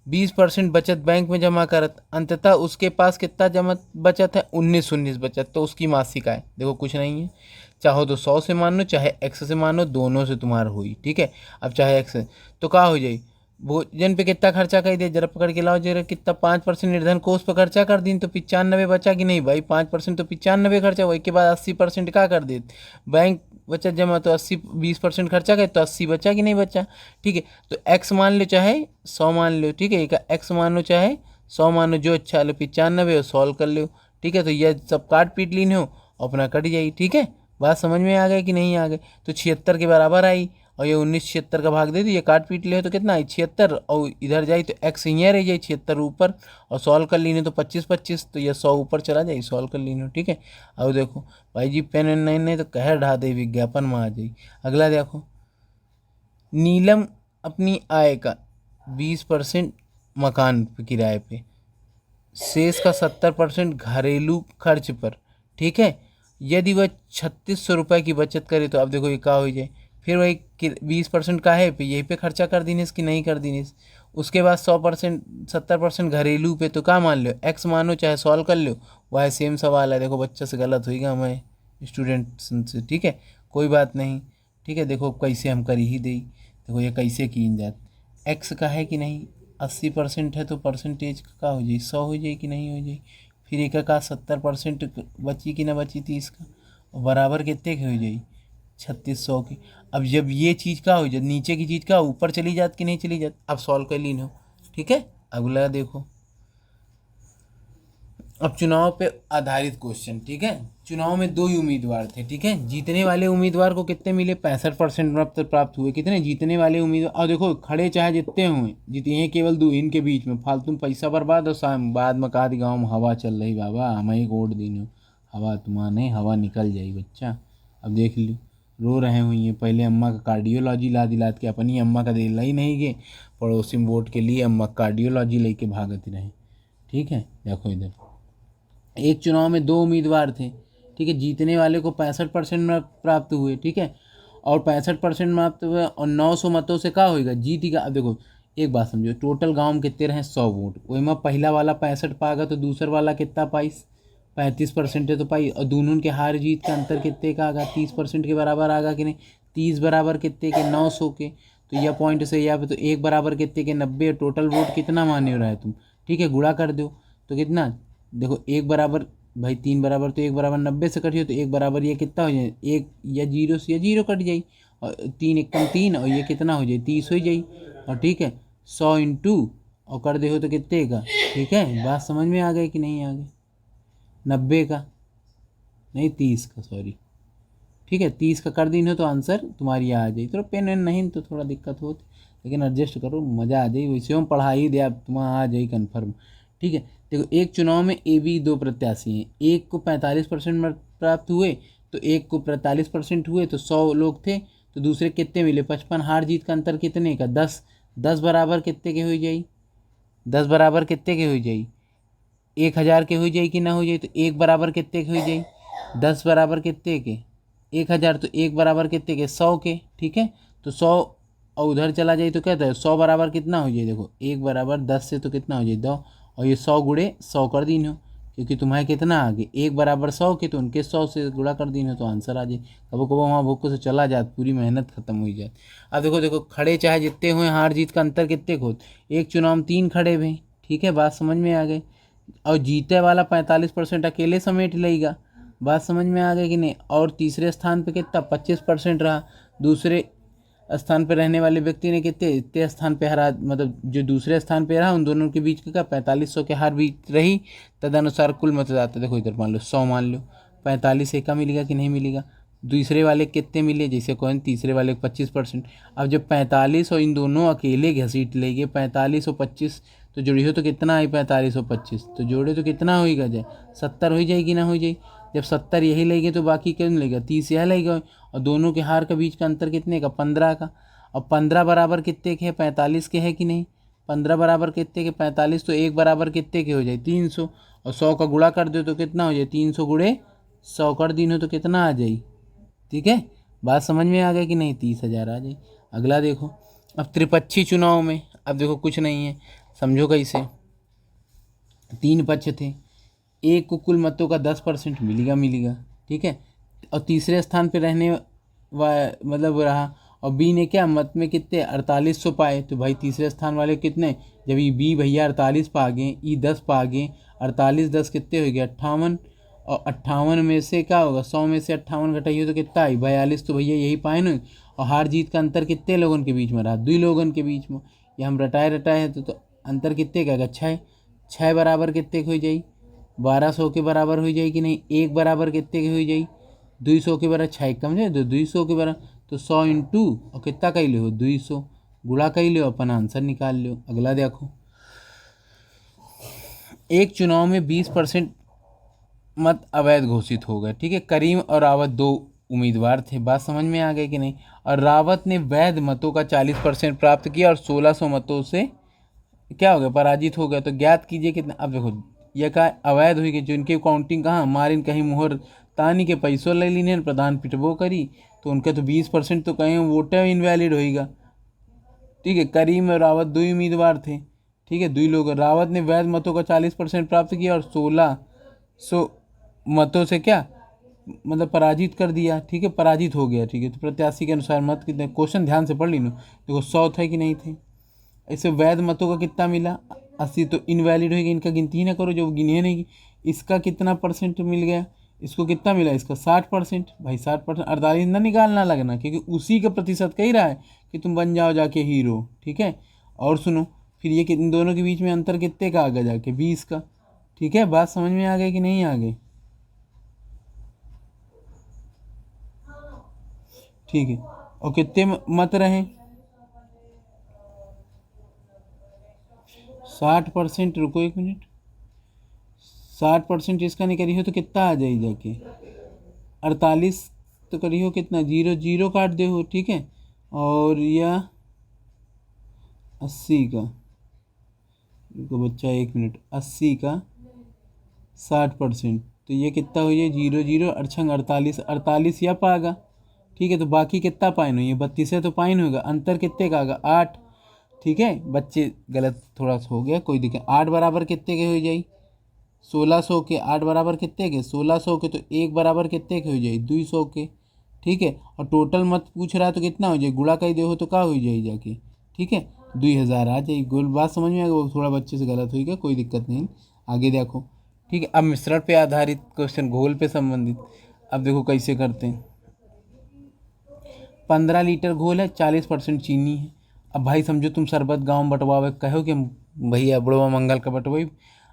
20% बचत बैंक में जमा करत, अंततः उसके पास कितना जमा बचत है, 19 बचत। तो उसकी मासिक आय देखो कुछ नहीं है, चाहो तो 100 से मान लो, चाहे x से मान लो, दोनों से तुम्हारा हुई, ठीक है। अब चाहे x तो क्या हो जाए, भोजन पे कितना खर्चा कर दिया, जरा पकड़ के लाओ जरा, कितना 5% निर्धन कोष पर खर्चा कर दी तो 95 बचा कि नहीं भाई, 5% तो 95 खर्चा, वही के बाद 80% क्या कर दे, बैंक बचत जमा, तो 20% खर्चा करे तो 80 बचा कि नहीं बचा, ठीक है। तो x मान लो चाहे 100 मान लो, ठीक है, एक x मान लो चाहे 100 मान लो, जो अच्छा लो 95 और सॉल्व कर लो, ठीक है। तो यह सब काट पीट लीन हो, अपना कट जाई, ठीक है। बात समझ में आ गई कि नहीं आ गई, तो 76 के बराबर आई, और ये 19 76 का भाग दे दी, ये काट पीट ले तो कितना आई 76, और इधर जाए तो x यहाँ रह जाए 76 ऊपर, और सॉल्व कर लीने तो 25 तो ये 100 ऊपर चला जाए, सॉल्व कर लीने, ठीक है। अब देखो भाई जी पेन एन नहीं नहीं तो कहर ढा दे, विज्ञापन में आ जाए। अगला देखो, नीलम अपनी आय का 20% मकान किराए पे, शेष का 70% घरेलू खर्च पर, ठीक है। यदि वह 3600 रुपये की बचत करे तो अब देखो ये क्या हो जाए, फिर वही 20% का है पे यहीं पे खर्चा कर दीने इसकी नहीं कर दीने। उसके बाद 100% 70% घरेलू पे, तो क्या मान लो x मानो चाहे सॉल्व कर लो, वह सेम सवाल है। देखो बच्चे से गलत होगा हमें स्टूडेंट से, ठीक है, कोई बात नहीं, ठीक है। देखो कैसे हम कर ही दी, देखो ये कैसे की जात, x का है कि नहीं, 80% है तो परसेंटेज का हो जाए 100 हो जाए कि नहीं हो जाए। फिर एक का 70% बची कि ना बची 30 का, और बराबर कितने की हो जाए 3600 की। अब जब ये चीज़ का हो जाए, नीचे की चीज़ का ऊपर चली जात कि नहीं चली जात, अब सॉल्व कर लीन हो, ठीक है। अगला देखो, अब चुनाव पे आधारित क्वेश्चन, ठीक है। चुनाव में 2 ही उम्मीदवार थे, ठीक है। जीतने वाले उम्मीदवार को कितने मिले, 65% मत प्राप्त हुए, कितने जीतने वाले उम्मीदवार, और देखो खड़े चाहे जितने हुए जीते हैं, केवल 2 इनके बीच में फालतू में पैसा बर्बाद, और शाम बाद में कहा गाँव में हवा चल रही बाबा हमें एक वोट देने, हवा तुम्हारा नहीं, हवा निकल जाई बच्चा। अब देख लो रो रहे हुई हैं, पहले अम्मा का कार्डियोलॉजी ला दिलात के, अपनी अम्मा का दिला ही नहीं गए, पड़ोसी में वोट के लिए अम्मा कार्डियोलॉजी लेके भागती रहे, ठीक है। देखो इधर एक चुनाव में 2 उम्मीदवार थे, ठीक है। जीतने वाले को 65% मत प्राप्त हुए, ठीक है, और 65% प्राप्त हुए, और 900 मतों से क्या होगा जीतेगा। अब देखो एक बात समझो, टोटल गाँव में कितने रहे 100 वोट, वही में पहला वाला 65 पाएगा तो दूसरा वाला कितना पाई 35% है तो पाई, और दोनों के हार जीत का अंतर कितने का आगा 30% के बराबर आगा कि नहीं, 30 बराबर कितने के 900 के, तो यह पॉइंट से यहाँ पे तो 1 बराबर कितने के 90, टोटल वोट कितना माने हो रहा है तुम, ठीक है, गुणा कर दो तो कितना, देखो 1 बराबर भाई 3 बराबर तो 1 बराबर 90 से कटियो, तो 1 बराबर ये कितना हो जाए, 1 या जीरो से या जीरो कट जाए, और 3 एकम 3, और ये कितना हो जाए 30 हो जाए, और ठीक है 100 इंटू और कर दे हो तो कितने का, ठीक है। बात समझ में आ गई कि नहीं आ गई, 90 का नहीं 30 का, सॉरी ठीक है। 30 का कर दिन हो तो आंसर तुम्हारी आ जाए। थोड़ा पेन वेन नहीं तो थोड़ा दिक्कत होती, लेकिन एडजस्ट करो, मज़ा आ जाए। वैसे हम पढ़ा ही दे, आप तुम्हारा आ जाए कन्फर्म। ठीक है। देखो, एक चुनाव में ए बी दो प्रत्याशी हैं, एक को 45% मत प्राप्त हुए तो एक को 45% हुए, तो 100 लोग थे तो दूसरे कितने मिले 55। हार जीत का अंतर कितने का 10। 10 बराबर कितने के हो जाई, 10 बराबर कितने के हो जाई 1000 के हो जाई कि ना हो जाई। तो एक बराबर कितने के हो जाई 10 बराबर कितने के 1000, तो एक बराबर कितने के 100 के। ठीक है। तो 100 और उधर चला जाए तो कहता है 100 बराबर कितना हो जाए। देखो, एक बराबर 10 से तो कितना हो जाए 2, और ये 100 गुणे 100 कर दीन हो, क्योंकि तुम्हारे कितना आगे एक बराबर 100 के, तो उनके 100 से गुणा कर दीन हो तो आंसर आ जाए। कबो कबो वहाँ भूख से चला जात, पूरी मेहनत खत्म हो जाए। अब देखो देखो, खड़े चाहे जितने हुए, हार जीत का अंतर कितने को, एक चुनाव में 3 खड़े हुए। ठीक है, बात समझ में आ गई। और जीते वाला 45% अकेले समेट लेगा। बात समझ में आ गई कि नहीं। और तीसरे स्थान पे कितना 25% रहा, दूसरे स्थान पे रहने वाले व्यक्ति ने कितने इतने स्थान पे हरा, मतलब जो दूसरे स्थान पे रहा उन दोनों के बीच का 4500 के हार बीच रही। तदनुसार कुल मतदाता, देखो इधर मान लो 100 मान लो, 45 एक का मिलेगा कि नहीं मिलेगा। दूसरे वाले कितने मिले, जैसे कौन तीसरे वाले 25%। अब जब 45 और इन दोनों अकेले घसीट लेंगे, 45 और 25 तो जोड़ी हो तो कितना आई 45 और 25, तो जोड़े तो कितना होगा जाए 70 हो जाएगी ना हो जाए। जब 70 यही लेंगे तो बाकी क्यों लेगा 30 यह लेगा। और दोनों के हार के बीच का अंतर कितने का 15 का। और 15 बराबर कितने के है 45 के है कि नहीं। 15 बराबर कितने के 45, तो एक बराबर कितने के हो जाए 300। और 100 का गुणा कर दो तो कितना हो जाए 300 गुणे 100 कर दिन हो तो कितना आ जाए। ठीक है, बात समझ में आ गई कि नहीं, 30,000 आ जाए। अगला देखो, अब त्रिपक्षी चुनाव में, अब देखो कुछ नहीं है, समझो कैसे। 3 पक्ष थे, एक को कुल मतों का 10% मिलेगा। ठीक है। और तीसरे स्थान पे रहने मतलब रहा, और बी ने क्या मत में कितने 4800 पाए, तो भाई तीसरे स्थान वाले कितने, जब ये बी भैया 48 पा गए, ई 10 पा गए, 48 10 कितने हो गए 58। और 58 में से क्या होगा 100 में से 58 घटाइए तो कितना आई 42, तो भैया यही पाए ना। और हार जीत का अंतर कितने लोगों के बीच में रहा 2 लोगों के बीच में। ये हम रटाए हैं तो अंतर कितने का आएगा 6। 6 बराबर कितने की हो जाए 1200 के बराबर हो जाए कि नहीं। एक बराबर कितने की हो जाए 200 के बराबर। 6 कम जाए तो 200 के बराबर, तो 100 इंटू और कितना कही लो 200 गुणा कही लो, अपन आंसर निकाल लो। अगला देखो, एक चुनाव में 20% मत अवैध घोषित हो गए। ठीक है, करीम और रावत 2 उम्मीदवार थे। बात समझ में आ गई कि नहीं। और रावत ने वैध मतों का 40% प्राप्त किया और 1600 मतों से क्या हो गया पराजित हो गया। तो ज्ञात कीजिए कितना। अब देखो, यह का अवैध हुई कि जो इनकी काउंटिंग कहाँ मारिन कहीं मुहर तानी के पैसों ले लीने प्रधान पिटबो करी, तो उनके तो 20% तो कहीं वोट इनवैलिड होएगा। ठीक है, करीम और रावत 2 उम्मीदवार थे। ठीक है, 2 लोग। रावत ने वैध मतों का 40% प्राप्त किया और 1600 मतों से क्या मतलब पराजित कर दिया। ठीक है, पराजित हो गया। ठीक है, तो प्रत्याशी के अनुसार मत कितने, क्वेश्चन ध्यान से पढ़ लीनो। देखो 100 थे कि नहीं थे। ऐसे वैध मतों का कितना मिला 80, तो इनवैलिड होगी, इनका गिनती ही ना करो जो गिने नहीं। इसका कितना परसेंट मिल गया, इसको कितना मिला इसका 60%। भाई 60% 48 ना निकालना लगना, क्योंकि उसी का प्रतिशत कही रहा है कि तुम बन जाओ जाके हीरो। ठीक है, और सुनो फिर ये इन दोनों के बीच में अंतर कितने का आ गया जाके 20 का। ठीक है, बात समझ में आ गई कि नहीं आ गई। ठीक है, और कितने मत रहे 60%। रुको 1 मिनट, 60% इसका नहीं करी हो तो कितना आ जाए जाके 48, तो करी हो कितना 0 0 काट दे हो। ठीक है, और यह 80 का, रुको बच्चा 1 मिनट, 80 का 60%, तो ये कितना हो जाए 0 0 अड़छंग 48, 48 या पाएगा। ठीक है, तो बाकी कितना पाइन हो, ये 32 है तो पाइन होगा, अंतर कितने का आएगा 8। ठीक है बच्चे, गलत थोड़ा सा हो गया, कोई दिक्कत। 8 बराबर कितने के हो जाए 1600 के। 8 बराबर कितने के 1600 के, तो एक बराबर कितने के हो जाए 200 के। ठीक है, और टोटल मत पूछ रहा है तो कितना हो जाए गुणा कही दे हो तो क्या हो जाए जाके। ठीक है, 2000 आ जाए। गोल बात समझ में आ गई, वो थोड़ा बच्चे से गलत हुई क्या, कोई दिक्कत नहीं। आगे देखो। ठीक है, अब मिश्रण पे आधारित क्वेश्चन, घोल पे संबंधित। अब देखो कैसे करते हैं। 15 लीटर घोल है, 40% चीनी है। अब भाई समझो तुम शरबत गाँव में बंटवावे कहो कि भैया बड़वा मंगल का बंटवाई।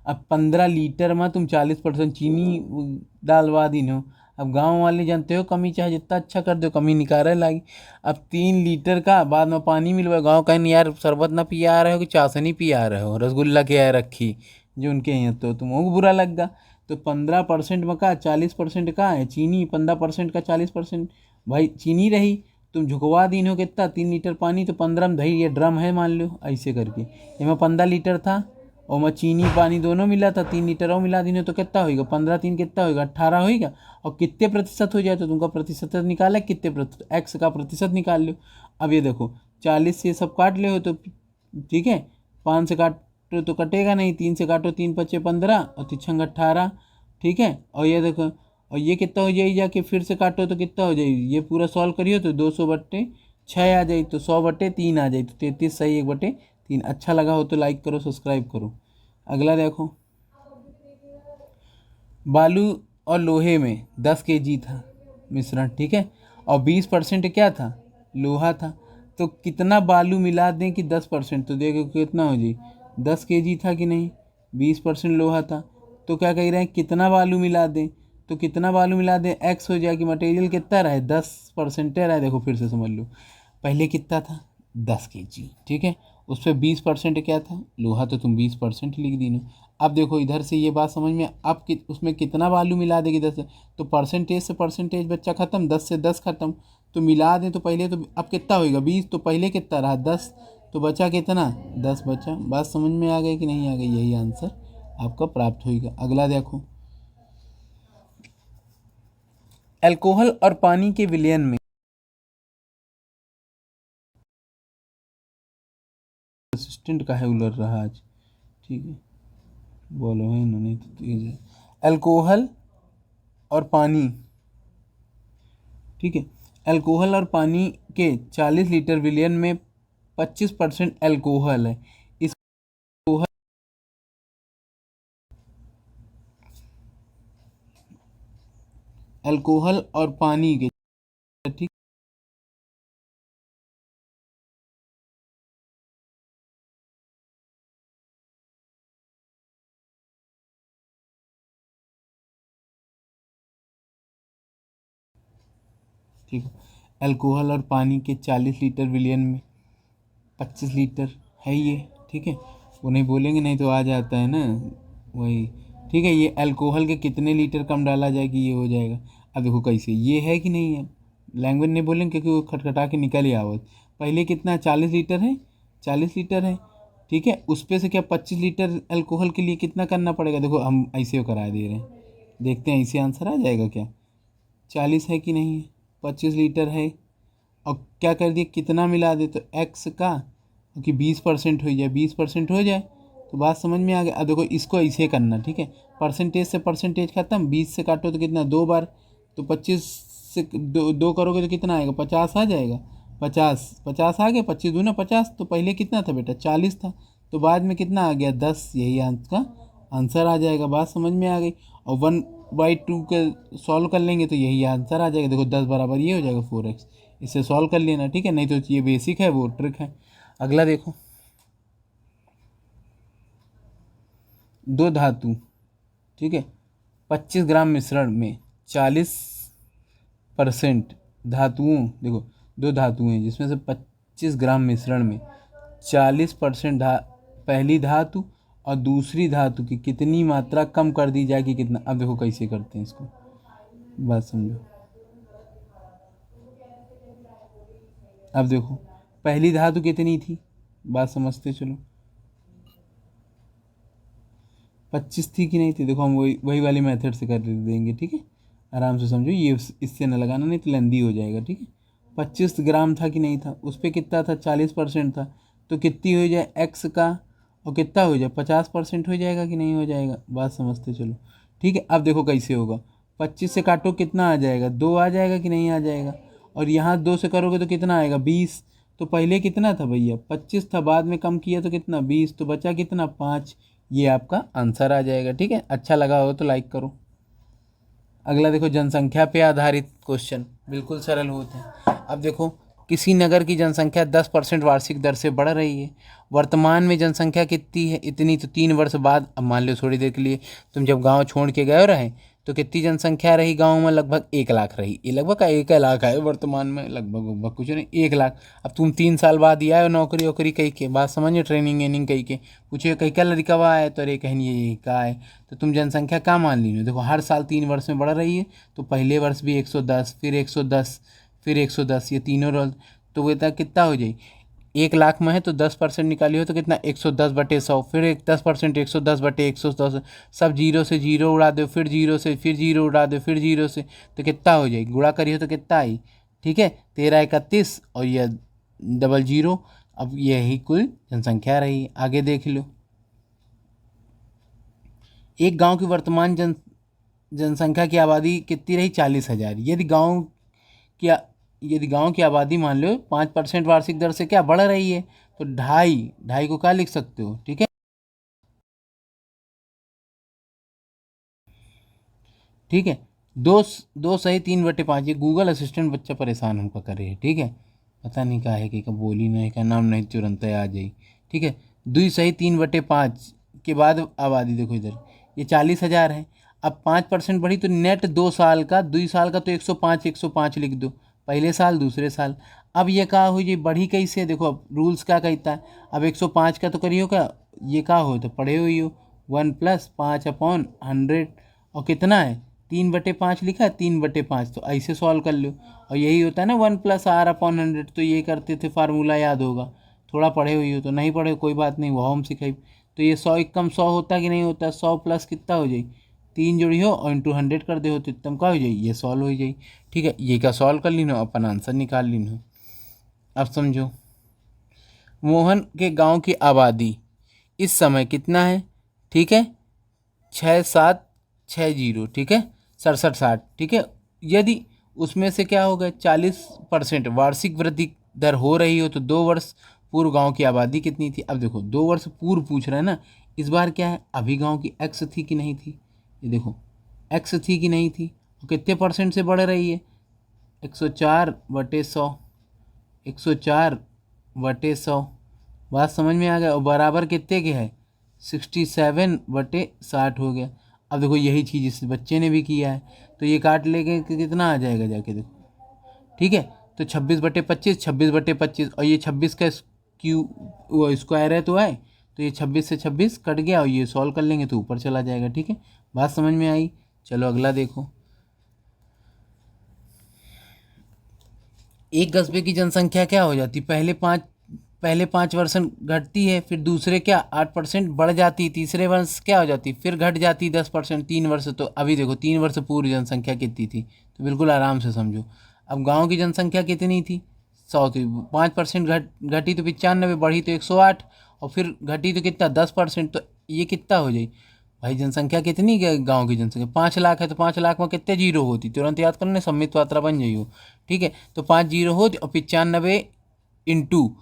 अब 15 लीटर में तुम 40% चीनी डालवा दी हो, अब गांव वाले जानते हो कमी चाहे जितना अच्छा कर दो कमी निकाले लागी। अब 3 लीटर का बाद में पानी मिलवा, गाँव कहीं यार शरबत ना पिया आ रहे हो कि चाशनी पिया आ रहे हो, रसगुल्ला के आए रखी जो उनके यहाँ, तो तुमको बुरा लग गा। तो 15% में का 40% का है चीनी, 15% का 40% भाई चीनी रही। तुम झुकवा दिन हो कितना 3 लीटर पानी, तो 15 में दही, ये ड्रम है मान लो ऐसे करके, इसमें 15 लीटर था और मैं चीनी पानी दोनों मिला था, 3 लीटर और मिला दिन तो कितना होगा, 15 3 कितना होगा 18 होगा। और कितने प्रतिशत हो जाए तो तुमका प्रतिशत निकाला, कितने प्रतिशत एक्स का प्रतिशत निकाल लो। अब ये देखो 40 से सब काट ले हो तो ठीक है, 5 से काटो तो कटेगा नहीं, 3 से काटो 3 पचे 15 और 3 18, ठीक है। और ये देखो और ये कितना हो जाएगी, जाके फिर से काटो तो कितना हो जाएगी, ये पूरा सॉल्व करियो तो 200/6 आ जाए, तो 100/3 आ जाए, तो 33 सही 1/3। अच्छा लगा हो तो लाइक करो, सब्सक्राइब करो। अगला देखो, बालू और लोहे में 10 kg था मिश्रण, ठीक है, और 20% क्या था, लोहा था। तो कितना बालू मिला दें कि 10%, तो देखो कितना हो जाए, 10 kg था कि नहीं, 20% लोहा था। तो क्या कह रहे हैं, कितना बालू मिला दें, तो कितना बालू मिला दें, एक्स हो जाए कि मटेरियल कितना रहे 10% रहे। देखो फिर से समझ लो, पहले कितना था 10 kg, ठीक है, उस पर 20% क्या था, लोहा, तो तुम 20% लिख दी ना। अब देखो इधर से ये बात समझ में, अब उसमें कितना बालू मिला देगी 10, तो परसेंटेज से परसेंटेज बच्चा ख़त्म, 10 से 10 ख़त्म। तो मिला दें तो पहले तो अब कितना होएगा 20, तो पहले कितना रहा 10, तो बचा कितना 10 बचा। बात समझ में आ गई कि नहीं आ गई, यही आंसर आपका प्राप्त होएगा। अगला देखो, अल्कोहल और पानी के विलयन में, असिस्टेंट का है उलर रहा आज, ठीक है, बोलो है ना, नहीं तो तेज है। अल्कोहल और पानी, ठीक है, अल्कोहल और पानी के 40 लीटर विलयन में 25% अल्कोहल है। इस अल्कोहल और पानी के, ठीक, ठीक है, अल्कोहल और पानी के 40 लीटर विलयन में 25 लीटर है ये, ठीक है, वो नहीं बोलेंगे नहीं तो आ जाता है ना वही, ठीक है। ये अल्कोहल के कितने लीटर कम डाला जाए कि ये हो जाएगा। अब देखो कैसे, ये है कि नहीं है, लैंग्वेज नहीं बोलेंगे क्योंकि वो खटखटा के निकल ही आवत। पहले कितना 40 लीटर है, 40 लीटर है, ठीक है, उस पे से क्या 25 लीटर अल्कोहल के लिए कितना करना पड़ेगा, देखो हम ऐसे करा दे रहे हैं, देखते हैं ऐसे आंसर आ जाएगा क्या, 40 है कि नहीं है, 25 लीटर है, और क्या कर दिए कितना मिला दे, तो एक्स का क्योंकि 20% हो जाए, 20% हो जाए, तो बात समझ में आ गया। अब देखो इसको ऐसे करना, ठीक है, परसेंटेज से परसेंटेज खत्म, 20 से काटो तो कितना 2 बार, तो 25 से दो करोगे तो कितना आएगा 50 आ जाएगा, 50 आ गया, 25 दूना 50, तो पहले कितना था बेटा 40 था, तो बाद में कितना आ गया 10, यही का आंसर आ जाएगा। बात समझ में आ गई। और 1/2 के सॉल्व कर लेंगे तो यही आंसर आ जाएगा। देखो 10 बराबर ये हो जाएगा 4x, इसे सॉल्व कर लेना, ठीक है, नहीं तो ये बेसिक है वो ट्रिक है। अगला देखो, दो धातु, ठीक है, 25 ग्राम मिश्रण में 40% धातुओं, देखो दो धातुएं हैं जिसमें से 25 ग्राम मिश्रण में 40% पहली धातु और दूसरी धातु की कितनी मात्रा कम कर दी जाएगी, कितना। अब देखो कैसे करते हैं इसको, बात समझो। अब देखो पहली धातु कितनी थी, बात समझते चलो, 25 थी कि नहीं थी, देखो हम वही वही वाली मेथड से कर देंगे, ठीक है, आराम से समझो, ये इससे न लगाना नहीं तो लेंदी हो जाएगा, ठीक है। 25 ग्राम था कि नहीं था, उस पर कितना था 40% था, तो कितनी हो जाए एक्स का, और कितना हो जाए 50% हो जाएगा कि नहीं हो जाएगा, बात समझते चलो, ठीक है। अब देखो कैसे होगा, 25 से काटो कितना आ जाएगा 2 आ जाएगा कि नहीं आ जाएगा, और यहाँ 2 से करोगे तो कितना आएगा 20, तो पहले कितना था भैया 25 था, बाद में कम किया तो कितना 20, तो बचा कितना 5, ये आपका आंसर आ जाएगा, ठीक है। अच्छा लगा हो तो लाइक करो। अगला देखो, जनसंख्या पे आधारित क्वेश्चन बिल्कुल सरल होते हैं। अब देखो, किसी नगर की जनसंख्या 10% वार्षिक दर से बढ़ रही है, वर्तमान में जनसंख्या कितनी है, इतनी, तो 3 वर्ष बाद, अब मान लो थोड़ी देर के लिए तुम जब गांव छोड़ के गए रहे तो कितनी जनसंख्या रही गांव में? लगभग 1 लाख रही। ये लगभग का 1 लाख है वर्तमान में, लगभग कुछ नहीं 1 लाख। अब तुम 3 साल बाद ही आए नौकरी वोकरी कही के, बात समझिए, ट्रेनिंग वेनिंग कही के, पूछे कही क्या लड़का हुआ है, तो अरे कहीं ये का है, तो तुम जनसंख्या क्या मान ली? देखो हर साल 3 वर्ष में बढ़ रही है, तो पहले वर्ष भी 110, फिर 110, फिर 110, ये तीनों रोज, तो वो कितना हो जाए? 1 लाख में है तो 10% निकाली हो तो कितना? 110/100, फिर 10%, 110/110, सब जीरो से जीरो उड़ा दो, फिर जीरो से फिर जीरो उड़ा दो, फिर जीरो से, तो कितना हो जाएगी? गुणा करिए तो कितना आई? ठीक है, 13 31 और यह डबल जीरो। अब यही कुल जनसंख्या रही। आगे देख लो, एक गांव की वर्तमान जनसंख्या की आबादी कितनी रही? 40,000। यदि गांव की आबादी मान लो 5% वार्षिक दर से क्या बढ़ रही है, तो ढाई ढाई को क्या लिख सकते हो? ठीक है, ठीक है, दो दो सही 3/5। ये गूगल असिस्टेंट बच्चा परेशान हमको करे है। ठीक है, पता नहीं क्या है कि कब बोली नहीं का नाम नहीं तुरंत आ जाई। ठीक है, 2 सही 3/5 के बाद आबादी देखो इधर, ये 40,000 है। अब 5% बढ़ी तो नेट 2 साल का, 2 साल का तो 105 105 लिख दो, पहले साल दूसरे साल। अब ये क्या हो जी बढ़ी कैसे? देखो अब रूल्स क्या कहता है, अब 105 का तो करियो क्या, ये क्या हो तो पढ़े हुई हो, 1+5/100, और कितना है? 3/5 लिखा है, 3/5, तो ऐसे सॉल्व कर लो। और यही होता है ना 1+R/100, तो ये करते थे, फार्मूला याद होगा, थोड़ा पढ़े हुई हो तो, नहीं पढ़े कोई बात नहीं, वो हम सिखाई। तो ये 100 एकम 100 होता कि नहीं होता? 100 प्लस कितना हो जाए? 3 जोड़ी हो और इंटू 100 कर दे हो तो एकदम क्या हो जाए? ये सॉल्व हो जाए। ठीक है, ये क्या सॉल्व कर लीनो, अपन आंसर निकाल लीनो। अब समझो, मोहन के गांव की आबादी इस समय कितना है? ठीक है, 6760, ठीक है, 6760, ठीक है। यदि उसमें से क्या होगा, 40% वार्षिक वृद्धि दर हो रही हो तो 2 वर्ष पूर्व गांव की आबादी कितनी थी? अब देखो 2 वर्ष पूर्व पूछ रहे हैं ना, इस बार क्या है, अभी गांव की एक्स थी कि नहीं थी? ये देखो एक्स थी कि नहीं थी, और कितने परसेंट से बढ़ रही है? 104/100, 104/100। बात समझ में आ गया? और बराबर कितने के है? 67/60 हो गया। अब देखो यही चीज़ इस बच्चे ने भी किया है, तो ये काट लेके कितना आ जाएगा जाके देखो। ठीक है, तो 26/25, 26/25, और ये 26 का वो स्क्वायर है तो है, तो ये 26 से 26 कट गया, और ये सॉल्व कर लेंगे तो ऊपर चला जाएगा। ठीक है, बात समझ में आई? चलो अगला देखो, एक कस्बे की जनसंख्या क्या हो जाती? पहले 5% घटती है, फिर दूसरे क्या 8% बढ़ जाती, तीसरे वर्ष क्या हो जाती? फिर घट जाती 10%, 3 वर्ष। तो अभी देखो 3 वर्ष पूर्व जनसंख्या कितनी थी, तो बिल्कुल आराम से समझो। अब गांव की जनसंख्या कितनी थी? 100 थी, 5% घटी तो 95, बढ़ी तो 108, और फिर घटी तो कितना 10%, तो ये कितना हो जाए भाई? जनसंख्या कितनी गांव की जनसंख्या 5 लाख है, तो 5 लाख में कितने जीरो होती? तुरंत याद करने, सम्मित मात्रा बन जाइए हो। ठीक है, तो 5 जीरो होती, और 95 इंटू,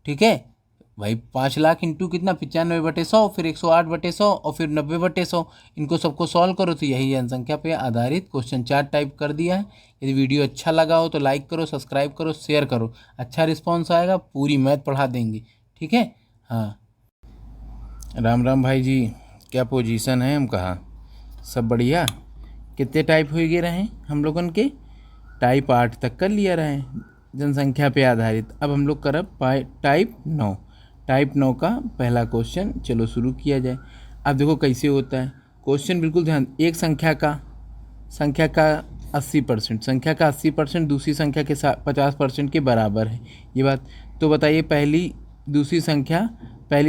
ठीक है भाई, 5 लाख इंटू कितना? 95/100, फिर 108/100, और फिर 90/100। इनको सबको सॉल्व करो तो यही जनसंख्या पे आधारित क्वेश्चन 4 टाइप कर दिया है। यदि वीडियो अच्छा लगा हो तो लाइक करो, सब्सक्राइब करो, शेयर करो, अच्छा रिस्पॉन्स आएगा, पूरी मैथ पढ़ा देंगे। ठीक है, हाँ, राम राम भाई जी, क्या पोजीशन है? हम कहाँ सब बढ़िया? कितने टाइप हो गए रहे हम लोगन के? टाइप 8 तक कर लिया रहे जनसंख्या पे आधारित। अब हम लोग करब टाइप 9। टाइप 9 का पहला क्वेश्चन, चलो शुरू किया जाए। अब देखो कैसे होता है क्वेश्चन, बिल्कुल ध्यान। एक संख्या का 80%, संख्या का 80% दूसरी संख्या के 50% के बराबर है, ये बात। तो बताइए पहली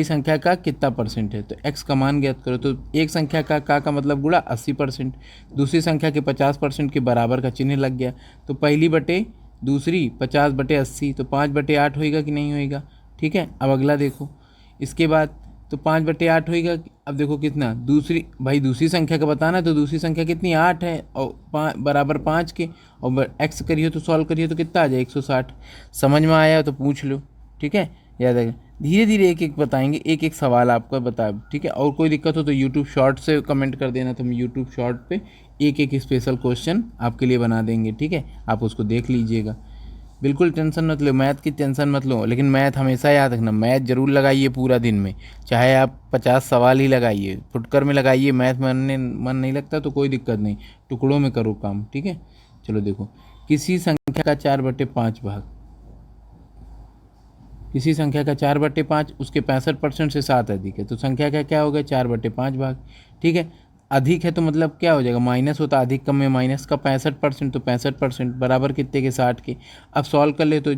संख्या का कितना परसेंट है? तो x का मान ज्ञात करो। तो एक संख्या का मतलब गुणा 80%, दूसरी संख्या के 50% के बराबर का चिन्ह लग गया, तो पहली बटे दूसरी 50/80, तो 5/8 होएगा कि नहीं होएगा? ठीक है, अब अगला देखो, इसके बाद तो 5/8 होएगा। अब देखो कितना, दूसरी संख्या का बताना, तो दूसरी संख्या कितनी 8 है, और बराबर 5 के, और x करिए तो सॉल्व करिए तो कितना आ जाए? 160। समझ में आया तो पूछ लो। ठीक है, याद रखें, धीरे धीरे एक एक बताएंगे, एक एक सवाल आपका बता। ठीक है, और कोई दिक्कत हो तो यूट्यूब शॉर्ट से कमेंट कर देना, तो हम यूट्यूब शॉर्ट पे एक एक स्पेशल क्वेश्चन आपके लिए बना देंगे। ठीक है, आप उसको देख लीजिएगा। बिल्कुल टेंशन मत लो, मैथ की टेंशन मत लो, लेकिन मैथ हमेशा याद रखना, मैथ ज़रूर लगाइए पूरा दिन में, चाहे आप 50 सवाल ही लगाइए, फुटकर में लगाइए, मैथ मन नहीं लगता तो कोई दिक्कत नहीं, टुकड़ों में करो काम, ठीक है। चलो देखो, किसी संख्या का 4/5 भाग, किसी संख्या का 4/5 उसके 65% से 7 अधिक है, तो संख्या का क्या होगा 4/5 भाग, ठीक है। अधिक है तो मतलब क्या हो जाएगा, माइनस होता, अधिक कम में माइनस का 65%, तो 65% बराबर कितने के 60 के। अब सॉल्व कर ले तो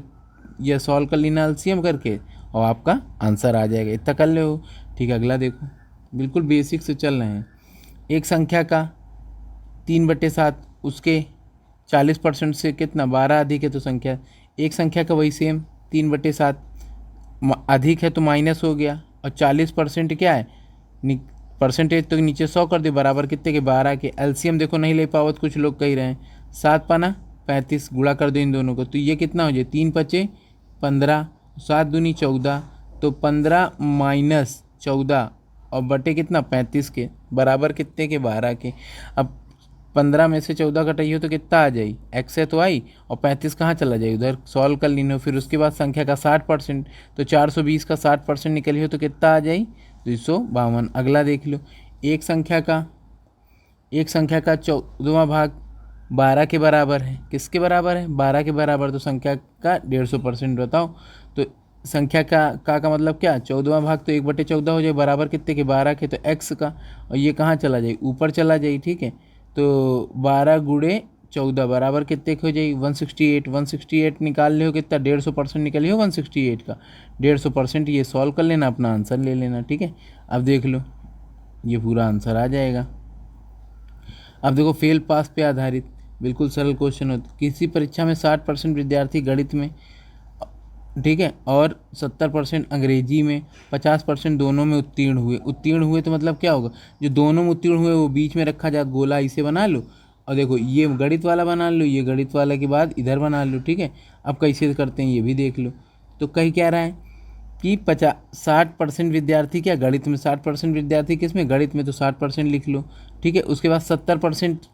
ये सॉल्व कर लेना एलसीएम करके और आपका आंसर आ जाएगा, इतना कर ले हो, ठीक है। अगला देखो, बिल्कुल बेसिक से चल रहे हैं। एक संख्या का 3/7 उसके 40% से कितना 12 अधिक है, तो संख्या एक संख्या का वही सेम 3/7 अधिक है तो माइनस हो गया, और 40% क्या है, परसेंटेज तो नीचे 100 कर दे, बराबर कितने के 12 के। एलसीएम देखो नहीं ले पावत, कुछ लोग कह रहे हैं, 7×5 35 गुणा कर दो इन दोनों को, तो ये कितना हो जाए 3×5 15, 7×2 14, तो 15 माइनस 14 और बटे कितना 35 के, बराबर कितने के 12 के। अब 15 में से 14 घटाइए तो कितना आ जाए, एक्स है तो आई, और 35 कहाँ चला जाए उधर, सॉल्व कर लेना। फिर उसके बाद संख्या का 60%, तो 420 का 60% निकलिए तो कितना आ जाए 252। अगला देख लो, एक संख्या का 14वां भाग 12 के बराबर है, किसके बराबर है 12 के बराबर, तो संख्या का 150% बताओ। तो संख्या का मतलब क्या, 14वां भाग तो 1/14 हो जाए, बराबर कितने के 12 के, तो एक्स का, और ये कहाँ चला जाए ऊपर चला जाए, ठीक है। तो 12×14 बराबर कितने के हो जाए 168, 168 निकाल ले हो कितना 150% निकली हो 168 का 150%, ये सॉल्व कर लेना, अपना आंसर ले लेना, ठीक है। अब देख लो ये पूरा आंसर आ जाएगा। अब देखो फेल पास पे आधारित बिल्कुल सरल क्वेश्चन होता, किसी परीक्षा में 60% विद्यार्थी गणित में, ठीक है, और 70% अंग्रेजी में, 50% दोनों में उत्तीर्ण हुए तो मतलब क्या होगा, जो दोनों में उत्तीर्ण हुए वो बीच में रखा जाए, गोला इसे बना लो, और देखो ये गणित वाला बना लो, ये गणित वाला के बाद इधर बना लो, ठीक है। अब कैसे करते हैं ये भी देख लो। तो कहीं क्या रहा है कि 60% विद्यार्थी क्या गणित में, 60% विद्यार्थी किस में गणित में, तो 60% लिख लो, ठीक है। उसके बाद 70%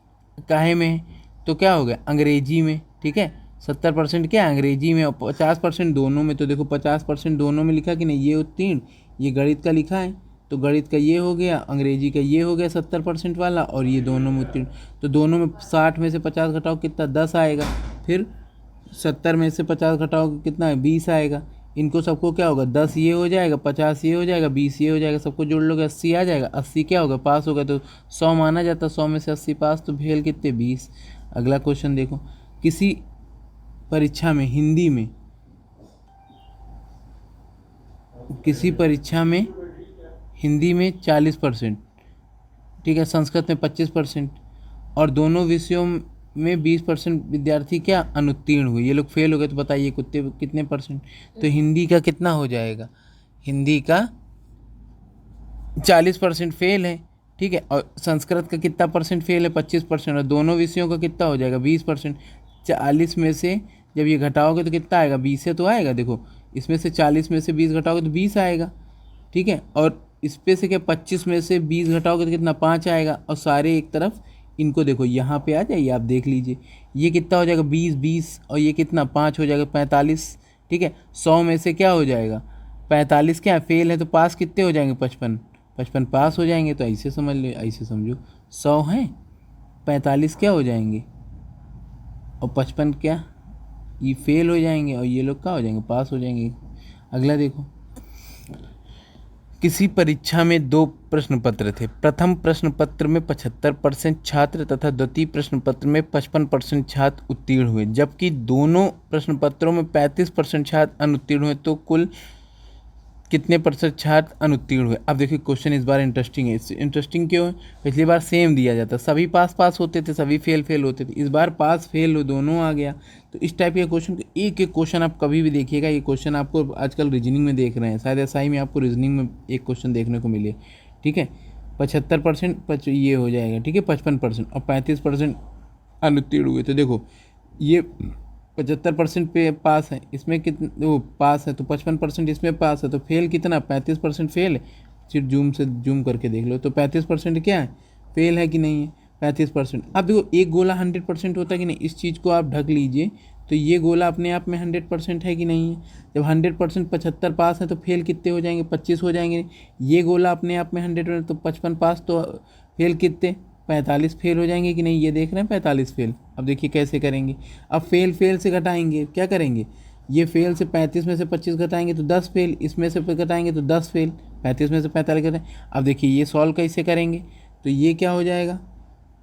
काहे में है, तो क्या हो गया अंग्रेजी में, ठीक है। 70% क्या अंग्रेजी में और 50% दोनों में, तो देखो 50% दोनों में लिखा कि नहीं, ये उत्तीर्ण, ये गणित का लिखा है, तो गणित का ये हो गया, अंग्रेजी का ये हो गया 70% वाला, और ये दोनों में उत्तीर्ण, तो दोनों में 60 में से 50 घटाओ कितना 10 आएगा, फिर 70 में से 50 घटाओ कितना है 20 आएगा। इनको सबको क्या होगा 10 ये हो जाएगा, 50 ये हो जाएगा, 20 ये हो जाएगा, सबको जोड़ लोगे 80 आ जाएगा, 80 क्या होगा पास होगा, तो 100 माना जाता, 100 में से 80 पास, तो फेल कितने 20। अगला क्वेश्चन देखो, किसी परीक्षा में हिंदी में, किसी परीक्षा में हिंदी में 40%, ठीक है, संस्कृत में 25%, और दोनों विषयों में 20% विद्यार्थी क्या अनुत्तीर्ण हुए, ये लोग फेल हो गए, तो बताइए कितने परसेंट, तो हिंदी का कितना हो जाएगा, हिंदी का 40% फेल है, ठीक है, और संस्कृत का कितना परसेंट फेल है 25%, और दोनों विषयों का कितना हो जाएगा 20%। 40 में से जब ये घटाओगे तो कितना आएगा 20 से तो आएगा, देखो इसमें से 40 में से 20 घटाओगे तो 20 आएगा, ठीक है, और इस पे से क्या 25 में से 20 घटाओगे तो कितना 5 आएगा, और सारे एक तरफ इनको देखो यहाँ पे आ जाइए, आप देख लीजिए ये कितना हो जाएगा 20 और ये कितना 5 हो जाएगा 45, ठीक है। 100 में से क्या हो जाएगा 45 क्या फेल है, तो पास कितने हो जाएंगे 55 पास हो जाएंगे, तो ऐसे समझ लो, ऐसे समझो 100 हैं 45 क्या हो जाएंगे और 55 क्या ये फेल हो जाएंगे, और ये लोग क्या हो जाएंगे पास हो जाएंगे। अगला देखो, किसी परीक्षा में 2 प्रश्न पत्र थे, प्रथम प्रश्न पत्र में 75% छात्र तथा द्वितीय प्रश्न पत्र में 55% छात्र उत्तीर्ण हुए, जबकि दोनों प्रश्न पत्रों में 35% छात्र अनुत्तीर्ण हुए, तो कुल कितने प्रतिशत छात्र अनुत्तीर्ण हुए। अब देखिए क्वेश्चन इस बार इंटरेस्टिंग है, इंटरेस्टिंग क्यों है, पिछली बार सेम दिया जाता, सभी पास होते थे, सभी फेल होते थे, इस बार पास फेल दोनों आ गया। तो इस टाइप के क्वेश्चन, एक क्वेश्चन आप कभी भी देखिएगा, ये क्वेश्चन आपको आजकल रीजनिंग में देख रहे हैं, शायद ऐसा ही में आपको रीजनिंग में एक क्वेश्चन देखने को मिले, ठीक है। 75% ये हो जाएगा, ठीक है, 55% और 35% अनुत्तीर्ण हुए, तो देखो ये 75% पे पास है, इसमें कितने वो पास है, तो 55% इसमें पास है, तो फेल कितना 35% फेल है, सिर्फ जूम करके देख लो, तो 35% क्या है फेल है कि नहीं है 35%। अब देखो एक गोला 100% होता है कि नहीं, इस चीज़ को आप ढक लीजिए तो ये गोला अपने आप में 100% है कि नहीं है। जब 100% 75 पास है तो फेल कितने हो जाएंगे, 25 हो जाएंगे। ये गोला अपने आप में 100 तो 55 पास, तो फेल कितने, 45 फेल हो जाएंगे कि नहीं। ये देख रहे हैं 45 फेल। अब देखिए कैसे करेंगे। अब फेल फेल से घटाएंगे, क्या करेंगे, ये फेल से 35 में से 25 घटाएंगे तो 10 फेल, इसमें से घटाएंगे तो 10 फेल, 35 में से 45 घटाएंगे। अब देखिए ये सॉल्व कैसे करेंगे, तो ये क्या हो जाएगा,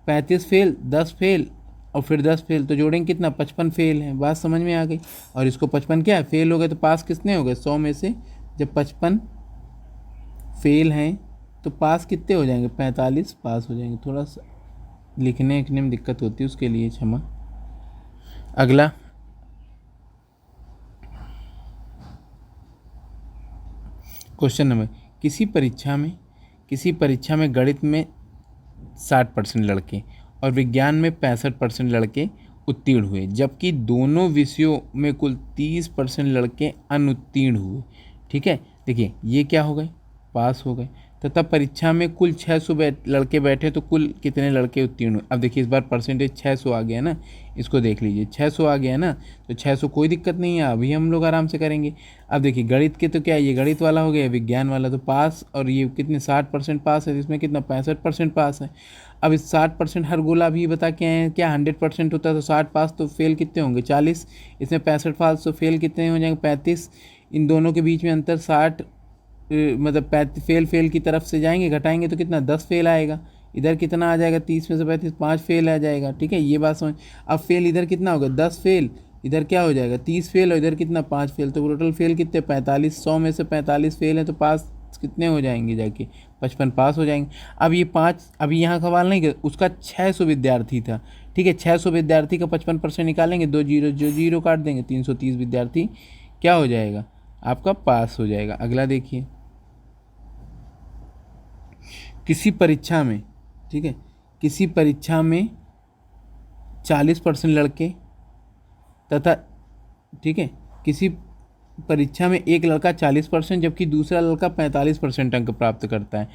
35 फेल, 10 फेल और फिर 10 फेल, तो जोड़ेंगे कितना, 55 फेल है। बात समझ में आ गई। और इसको 55 क्या है, फेल हो गए, तो पास कितने हो गए, 100 में से जब 55 फेल हैं तो पास कितने हो जाएंगे, 45 पास हो जाएंगे। थोड़ा सा लिखने में दिक्कत होती है, उसके लिए क्षमा। अगला क्वेश्चन नंबर, किसी परीक्षा में गणित में 60% लड़के और विज्ञान में 65% लड़के उत्तीर्ण हुए, जबकि दोनों विषयों में कुल 30% लड़के अनुत्तीर्ण हुए। ठीक है, देखिए ये क्या हो गए, पास हो गए। तथा परीक्षा में कुल 600 लड़के बैठे तो कुल कितने लड़के उत्तीर्ण हुए। अब देखिए इस बार परसेंटेज 600 आ गया ना, इसको देख लीजिए 600 आ गया ना, तो 600 कोई दिक्कत नहीं है, अभी हम लोग आराम से करेंगे। अब देखिए गणित के तो क्या है, ये गणित वाला हो गया, विज्ञान वाला तो पास, और ये कितने 60% पास है, इसमें कितना 65% पास है। अब इस 60% हर गोला भी बता के आए हैं, क्या 100% होता है तो 60 पास, तो फेल कितने होंगे 40, इसमें 65 पास, तो फेल कितने हो जाएंगे 35। इन दोनों के बीच में अंतर 60, मतलब फेल की तरफ से जाएंगे, घटाएंगे तो कितना 10 फेल आएगा। इधर कितना आ जाएगा, 30 में से 35, 5 फेल आ जाएगा। ठीक है, ये बात समझ। अब फेल इधर कितना होगा, 10 फेल, इधर क्या हो जाएगा 30 फेल, और इधर कितना 5 फेल, तो टोटल फेल कितने 45। 100 में से 45 फेल है तो पास कितने हो जाएंगे, जाके 55 पास हो जाएंगे। अब ये 5, अभी यहाँ सवाल नहीं, उसका 600 विद्यार्थी था। ठीक है, 600 विद्यार्थी का 55% निकालेंगे, 2 जीरो जो जीरो काट देंगे, 330 विद्यार्थी क्या हो जाएगा, आपका पास हो जाएगा। अगला देखिए, किसी परीक्षा में, ठीक है, किसी परीक्षा में 40% लड़के तथा, ठीक है, किसी परीक्षा में एक लड़का 40% जबकि दूसरा लड़का 45% अंक प्राप्त करता है।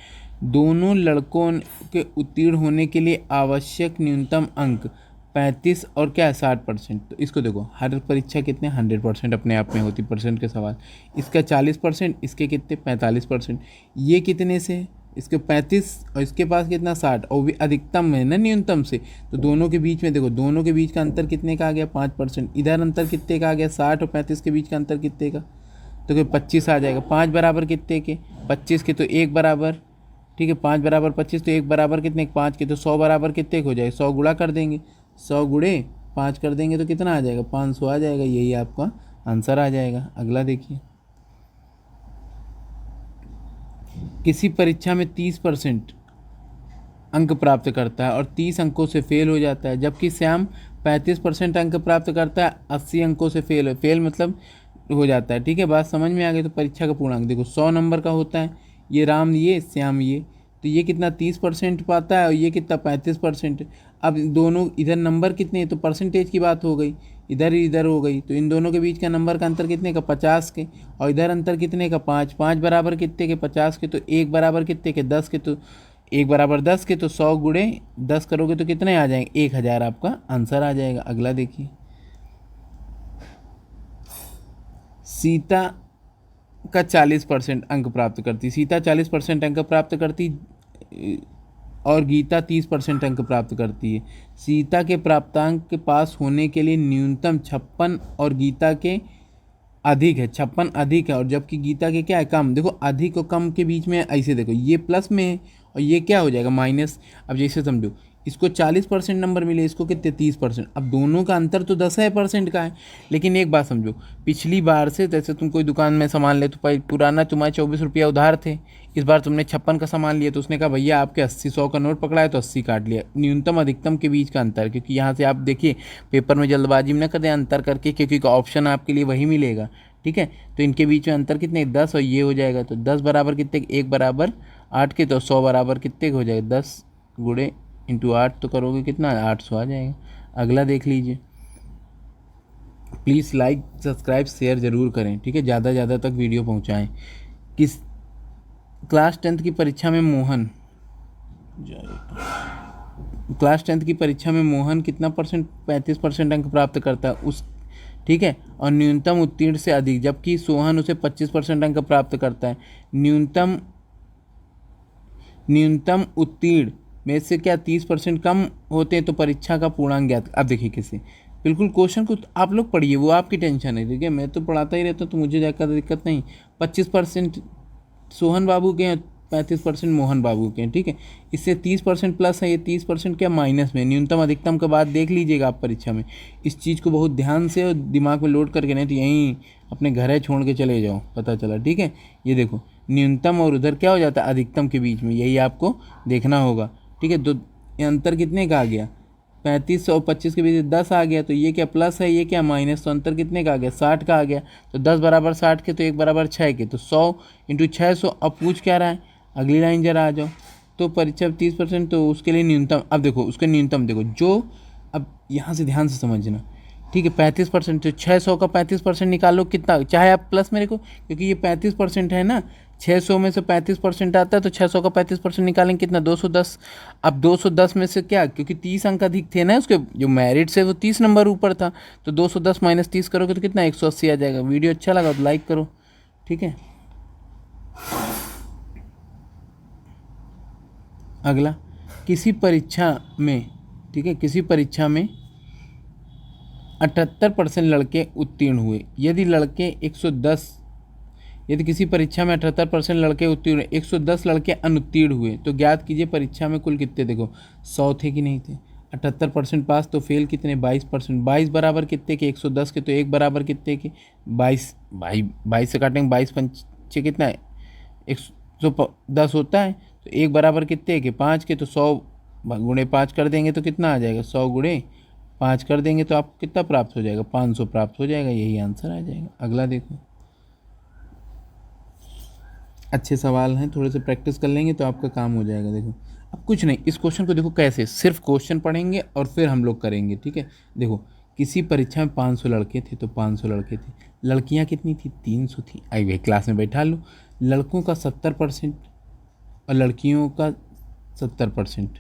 दोनों लड़कों के उत्तीर्ण होने के लिए आवश्यक न्यूनतम अंक 35 और क्या है 60%। तो इसको देखो, हर परीक्षा कितने 100% अपने आप में होती, परसेंट के सवाल। इसका 40%, इसके कितने 45%। ये कितने से, इसके 35 और इसके पास कितना 60, और भी अधिकतम है ना न्यूनतम से। तो दोनों के बीच में देखो, दोनों के बीच का अंतर कितने का आ गया 5%। इधर अंतर कितने का आ गया 60 और 35 के बीच का अंतर कितने का, तो कि 25 आ जाएगा। 5 बराबर कितने के, 25 के, तो 1 बराबर, ठीक है, 5 बराबर 25 तो 1 बराबर कितने 5 के, तो 100 बराबर कितने हो जाएगा, 100 गुणा कर देंगे, 100 गुणे 5 कर देंगे तो कितना आ जाएगा 500 आ जाएगा। यही आपका आंसर आ जाएगा। अगला देखिए, किसी परीक्षा में 30% अंक प्राप्त करता है और 30 अंकों से फेल हो जाता है, जबकि श्याम 35% अंक प्राप्त करता है, 80 अंकों से फेल मतलब हो जाता है। ठीक है, बात समझ में आ गई। तो परीक्षा का पूर्णांक देखो 100 नंबर का होता है, ये राम ये श्याम ये, तो ये कितना 30% पाता है और ये कितना 35%। अब दोनों इधर नंबर कितने, तो परसेंटेज की बात हो गई, इधर हो गई, तो इन दोनों के बीच का नंबर का अंतर कितने का 50 के, और इधर अंतर कितने का 5, 5 बराबर कितने के 50 के, तो 1 बराबर कितने के 10 के, तो 1 बराबर 10 के, तो 100 गुणे 10 करोगे तो कितने आ जाएंगे 1000 आपका आंसर आ जाएगा। अगला देखिए, सीता का 40% अंक प्राप्त करती, सीता 40% अंक प्राप्त करती और गीता 30% अंक प्राप्त करती है। सीता के प्राप्तांक के पास होने के लिए न्यूनतम 56 और गीता के अधिक है, 56 अधिक है, और जबकि गीता के क्या है कम। देखो अधिक और कम के बीच में ऐसे देखो, ये प्लस में है और ये क्या हो जाएगा माइनस। अब जैसे समझो, इसको 40% नंबर मिले, इसको कितने 30%। अब दोनों का अंतर तो 10% का है। लेकिन एक बात समझो, पिछली बार से जैसे तुम कोई दुकान में सामान ले तो पुराना तुम्हारे 24 रुपया उधार थे, इस बार तुमने 56 का सामान लिया तो उसने कहा भैया आपके 80-100 का नोट पकड़ा है तो 80 काट लिया। न्यूनतम अधिकतम के बीच का अंतर, क्योंकि यहाँ से आप देखिए पेपर में जल्दबाजी में ना कर दें अंतर करके, क्योंकि ऑप्शन आपके लिए वही मिलेगा। ठीक है, तो इनके बीच में अंतर कितने 10 और ये हो जाएगा, तो 10 बराबर कितने 1 बराबर 8 के, तो 100 बराबर कितने हो जाएगा 10 गुणे इंटू 8 तो करोगे कितना 800 आ जाएगा। अगला देख लीजिए, प्लीज़ लाइक सब्सक्राइब शेयर ज़रूर करें, ठीक है, ज़्यादा ज़्यादा तक वीडियो पहुंचाएं। किस क्लास 10th की परीक्षा में मोहन क्लास 10th की परीक्षा में मोहन कितना परसेंट 35% अंक प्राप्त करता है। ठीक है, और न्यूनतम उत्तीर्ण से अधिक, जबकि सोहन उसे 25% अंक प्राप्त करता है। न्यूनतम उत्तीर्ण में से क्या 30% कम होते हैं तो परीक्षा का पूर्णांक ज्ञात। अब देखिए कैसे, बिल्कुल क्वेश्चन को आप लोग पढ़िए, वो आपकी टेंशन है, ठीक है, मैं तो पढ़ाता ही रहता हूँ तो मुझे जाकर दिक्कत नहीं। 25% सोहन बाबू के हैं, 35% मोहन बाबू के हैं, ठीक है। इससे 30% प्लस है, ये 30% क्या माइनस में। न्यूनतम अधिकतम के बाद देख लीजिएगा आप परीक्षा में, इस चीज़ को बहुत ध्यान से और दिमाग में लोड करके, नहीं तो यहीं अपने घर है छोड़ के चले जाओ, पता चला, ठीक है। ये देखो न्यूनतम और उधर क्या हो जाता है अधिकतम के बीच में, यही आपको देखना होगा, ठीक है। तो अंतर कितने का आ गया, 35 और 25 के बीच 10 आ गया, तो ये क्या प्लस है, ये क्या माइनस, तो अंतर कितने का आ गया 60 का आ गया। तो 10 बराबर 60 के, तो 1 बराबर 6 के, तो 100 इंटू 600। अब पूछ क्या रहा है, अगली लाइन जरा आ जाओ। तो परीक्षा 30%, तो उसके लिए न्यूनतम, अब देखो उसके न्यूनतम देखो जो, अब यहाँ से ध्यान से समझना, ठीक है। 35%, तो 600 का 35% निकालो कितना, चाहे आप प्लस मेरे को, क्योंकि ये 35% है ना, 600 में से 35% आता है, तो 600 का 35% निकालेंगे कितना 210। अब 210 में से क्या, क्योंकि 30 अंक अधिक थे ना उसके, जो मेरिट से वो 30 नंबर ऊपर था, तो 210 माइनस 30 करोगे तो कितना 180 आ जाएगा। वीडियो अच्छा लगा तो लाइक करो, ठीक है। अगला, किसी परीक्षा में, ठीक है, किसी परीक्षा में 78% लड़के उत्तीर्ण हुए, यदि किसी परीक्षा में 78% लड़के उत्तीर्ण हुए, 110 लड़के अनुत्तीर्ण हुए, तो ज्ञात कीजिए परीक्षा में कुल कितने, देखो 100 थे कि नहीं थे, 78% पास, तो फेल कितने 22%, 22 बराबर कितने के 110 के, तो 1 बराबर कितने के 22, भाई 22 से काटेंगे, 22 पंचे कितना है 110 होता है, तो 1 बराबर कितने के 5 के, तो 100 गुणे 5 कर देंगे तो कितना आ जाएगा, 100 गुणे 5 कर देंगे तो आपको कितना प्राप्त हो जाएगा, 500 प्राप्त हो जाएगा, यही आंसर आ जाएगा। अगला देखो, अच्छे सवाल हैं, थोड़े से प्रैक्टिस कर लेंगे तो आपका काम हो जाएगा। देखो अब कुछ नहीं, इस क्वेश्चन को देखो कैसे, सिर्फ क्वेश्चन पढ़ेंगे और फिर हम लोग करेंगे, ठीक है। देखो किसी परीक्षा में 500 लड़के थे, तो 500 लड़के थे, लड़कियां कितनी थी 300 थी। आई भाई क्लास में बैठा लो, लड़कों का 70% और लड़कियों का 70%,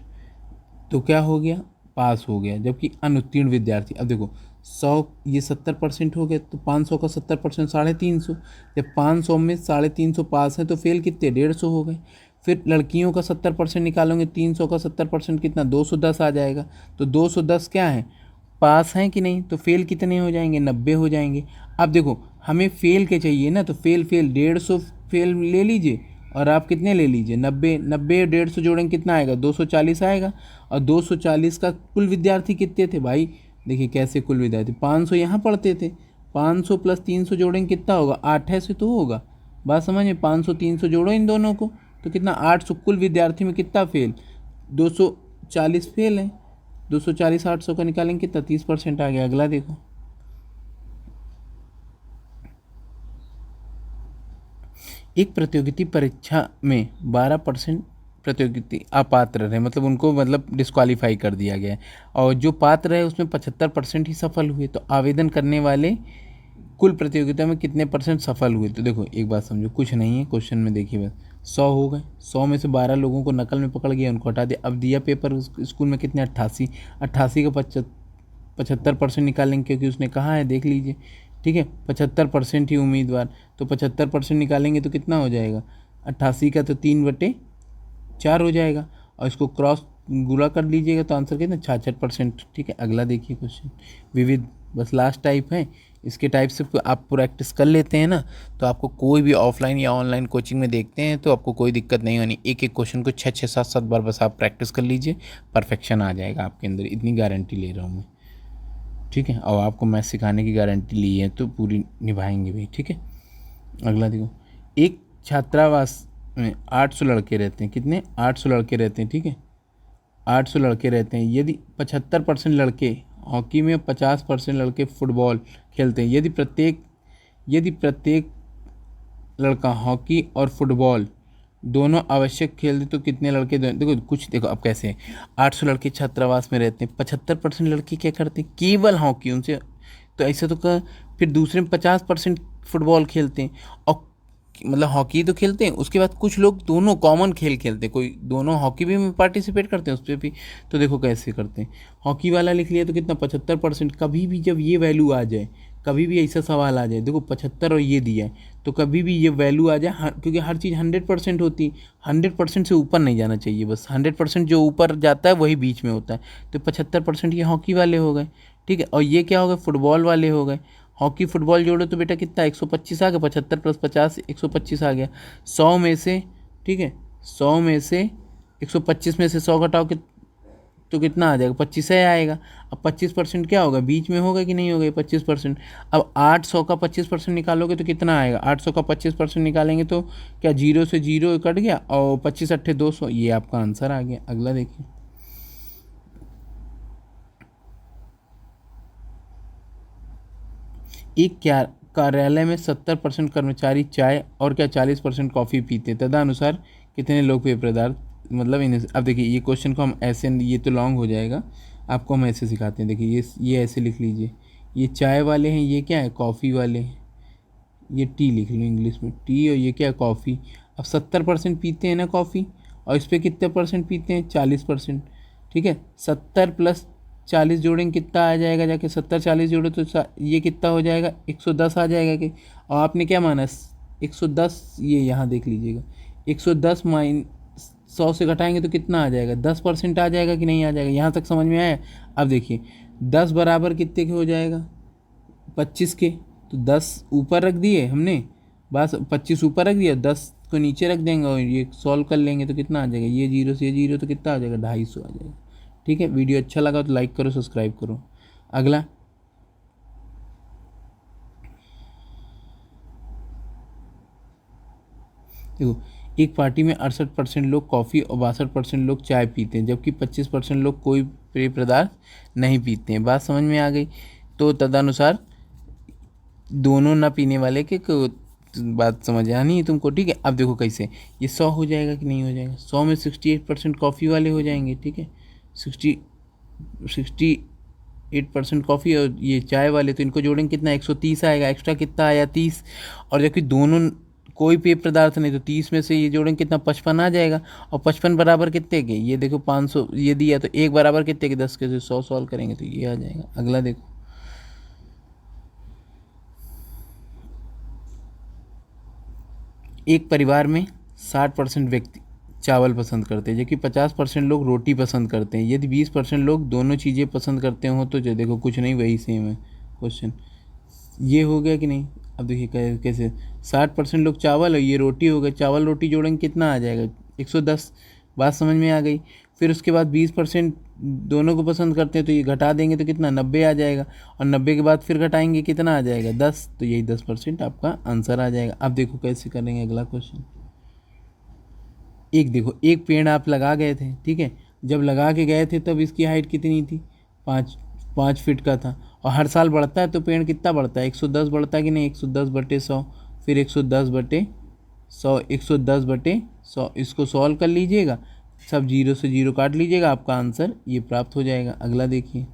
तो क्या हो गया, पास हो गया। जबकि अनुत्तीर्ण विद्यार्थी, अब देखो 100, ये 70% हो गया, तो 500 का 70% 350, जब 500 में 350 पास है तो फेल कितने 150 हो गए। फिर लड़कियों का 70% निकालोगे, 300 का 70% कितना 210 आ जाएगा, तो 210 क्या है पास हैं कि नहीं, तो फेल कितने हो जाएंगे 90 हो जाएंगे। अब देखो हमें फेल के चाहिए ना, तो फेल 150 फेल ले लीजिए, और आप कितने ले लीजिए 90, 90 150 जोड़ेंगे कितना आएगा 240 आएगा। और 240 का कुल विद्यार्थी कितने थे भाई, देखिए कैसे कुल विद्यार्थी 500 यहाँ पढ़ते थे, 500 प्लस 300 जोड़ेंगे कितना होगा 800 तो होगा, बात समझिए 500 300 जोड़ो इन दोनों को, तो कितना 800, कुल विद्यार्थी में कितना फेल 240 फेल है, 240 800 का निकालेंगे कितना 30% आ गया। अगला देखो, एक प्रतियोगिता परीक्षा में 12% प्रतियोगिता अपात्र रहे, मतलब उनको मतलब डिस्क्वालीफाई कर दिया गया है, और जो पात्र है उसमें 75% ही सफल हुए, तो आवेदन करने वाले कुल प्रतियोगिता में कितने परसेंट सफल हुए। तो देखो एक बात समझो, कुछ नहीं है क्वेश्चन में, देखिए बस 100 हो गए, 100 में से 12 लोगों को नकल में पकड़ गया, उनको हटा दिया। अब दिया पेपर स्कूल में कितने 88, 88 का 75% निकालेंगे, क्योंकि उसने कहा है देख लीजिए, ठीक है 75% ही उम्मीदवार, तो 75% निकालेंगे तो कितना हो जाएगा 88 का, तो 3/4 हो जाएगा, और इसको क्रॉस गुणा कर लीजिएगा तो आंसर कितना 66%, ठीक है। अगला देखिए क्वेश्चन, विविध, बस लास्ट टाइप है, इसके टाइप से आप प्रैक्टिस कर लेते हैं ना, तो आपको कोई भी ऑफलाइन या ऑनलाइन कोचिंग में देखते हैं तो आपको कोई दिक्कत नहीं होनी। एक एक क्वेश्चन को 6 7 7 बार बस आप प्रैक्टिस कर लीजिए, परफेक्शन आ जाएगा आपके अंदर, इतनी गारंटी ले रहा हूँ मैं, ठीक है। और आपको मैथ सिखाने की गारंटी ली है तो पूरी निभाएंगे भी, ठीक है। अगला देखो, एक छात्रावास में 800 लड़के रहते हैं, कितने 800 लड़के रहते हैं, ठीक है 800 लड़के रहते हैं। यदि 75% लड़के हॉकी में, 50% लड़के फुटबॉल खेलते हैं, यदि प्रत्येक लड़का हॉकी और फुटबॉल दोनों आवश्यक खेलते तो कितने लड़के, देखो कुछ देखो अब कैसे है, 800 लड़के छात्रावास में रहते हैं, 75% लड़के क्या करते हैं केवल हॉकी, उनसे तो ऐसे तो फिर दूसरे में 50% फुटबॉल खेलते हैं, और मतलब हॉकी तो खेलते हैं, उसके बाद कुछ लोग दोनों कॉमन खेल खेलते हैं, कोई दोनों हॉकी भी में पार्टिसिपेट करते हैं उस पर भी, तो देखो कैसे करते हैं। हॉकी वाला लिख लिया तो कितना 75%, कभी भी जब ये वैल्यू आ जाए कभी भी ऐसा सवाल आ जाए, देखो 75 और ये दिया है, तो कभी भी ये वैल्यू आ जाए, क्योंकि हर चीज़ 100% होती, 100% से ऊपर नहीं जाना चाहिए, बस 100% जो ऊपर जाता है वही बीच में होता है। तो 75% ये हॉकी वाले हो गए, ठीक है। और ये क्या हो गए, फुटबॉल वाले हो गए। हॉकी फुटबॉल जोड़ो तो बेटा कितना, 125 आ गया, 75 + 50 125 आ गया। 100 में से, ठीक है, 100 में से 125 में से 100 घटाओ कि तो कितना आ जाएगा, 25 ही आएगा। अब 25% क्या होगा, बीच में होगा कि नहीं होगा ये 25%। अब 800 का 25% निकालोगे तो कितना आएगा, 800 का 25% निकालेंगे तो क्या, 0 से 0 कट गया और 25 अट्ठे 200, ये आपका आंसर आ गया। अगला देखिए, एक क्या कार्यालय में 70% कर्मचारी चाय और क्या 40% कॉफ़ी पीते, तदनुसार कितने लोकप्रिय पदार्थ, मतलब इन्हें। अब देखिए ये क्वेश्चन को हम ऐसे, ये तो लॉन्ग हो जाएगा, आपको हम ऐसे सिखाते हैं। देखिए ये ऐसे लिख लीजिए, ये चाय वाले हैं, ये क्या है, कॉफ़ी वाले हैं, ये टी लिख लो इंग्लिश में, टी, और ये क्या है, कॉफ़ी। अब 70% पीते हैं ना कॉफ़ी, और इस पर कितने परसेंट पीते हैं, 40%, ठीक है। 70 + 40 जोड़ेंगे कितना आ जाएगा, जाके 70 40 जोड़े तो ये कितना हो जाएगा, 110 आ जाएगा कि। और आपने क्या माना, 110, ये यहाँ देख लीजिएगा, 110 - 100 से घटाएंगे तो कितना आ जाएगा, 10% आ जाएगा कि नहीं आ जाएगा, यहाँ तक समझ में आया। अब देखिए 10 बराबर कितने के हो जाएगा, 25 के, तो 10 ऊपर रख दिए हमने, बस 25 ऊपर रख दिया, 10 को नीचे रख देंगे और ये सॉल्व कर लेंगे तो कितना आ जाएगा, ये 0 से ये 0 तो कितना आ जाएगा, 250 आ जाएगा। ठीक है, वीडियो अच्छा लगा तो लाइक करो, सब्सक्राइब करो। अगला, देखो एक पार्टी में 68% लोग कॉफ़ी और 62% लोग चाय पीते हैं, जबकि 25% लोग कोई पेय पदार्थ नहीं पीते हैं। बात समझ में आ गई। तो तदनुसार दोनों ना पीने वाले के बात समझ आनी है तुमको, ठीक है। अब देखो कैसे, ये 100 हो जाएगा कि नहीं हो जाएगा, 100 में 68% कॉफ़ी वाले हो जाएंगे, ठीक है, 68% कॉफ़ी और ये चाय वाले, तो इनको जोड़ेंगे कितना, 130 आएगा, एक्स्ट्रा कितना आया, 30। और जबकि दोनों कोई पेय पदार्थ नहीं, तो 30 में से ये जोड़ेंगे कितना, 55 आ जाएगा। और 55 बराबर कितने के, ये देखो 500 ये दिया, तो एक बराबर कितने के, 10 के, से 100 सॉल्व करेंगे तो ये आ जाएगा। अगला देखो, एक परिवार में 60% व्यक्ति चावल पसंद करते हैं, जबकि 50% लोग रोटी पसंद करते हैं। यदि 20% लोग दोनों चीज़ें पसंद करते हो तो जो देखो कुछ नहीं, वही सेम है क्वेश्चन। ये हो गया कि नहीं। अब देखिए कैसे, 60% लोग चावल और ये रोटी हो गए, चावल रोटी जोड़ेंगे कितना आ जाएगा, 110। बात समझ में आ गई। फिर उसके बाद 20% दोनों को पसंद करते हैं, तो ये घटा देंगे तो कितना, 90 आ जाएगा। और 90 के बाद फिर घटाएंगे कितना आ जाएगा, 10, तो यही 10% आपका आंसर आ जाएगा। अब देखो कैसे करेंगे अगला क्वेश्चन। एक देखो, एक पेड़ आप लगा गए थे, ठीक है, जब लगा के गए थे तब इसकी हाइट कितनी थी, 5 फीट का था। और हर साल बढ़ता है तो पेड़ कितना बढ़ता है, 110 बढ़ता है कि नहीं, 110/100, फिर 110/100, 110/100, इसको सॉल्व कर लीजिएगा, सब 0 से 0 काट लीजिएगा, आपका आंसर ये प्राप्त हो जाएगा। अगला देखिए,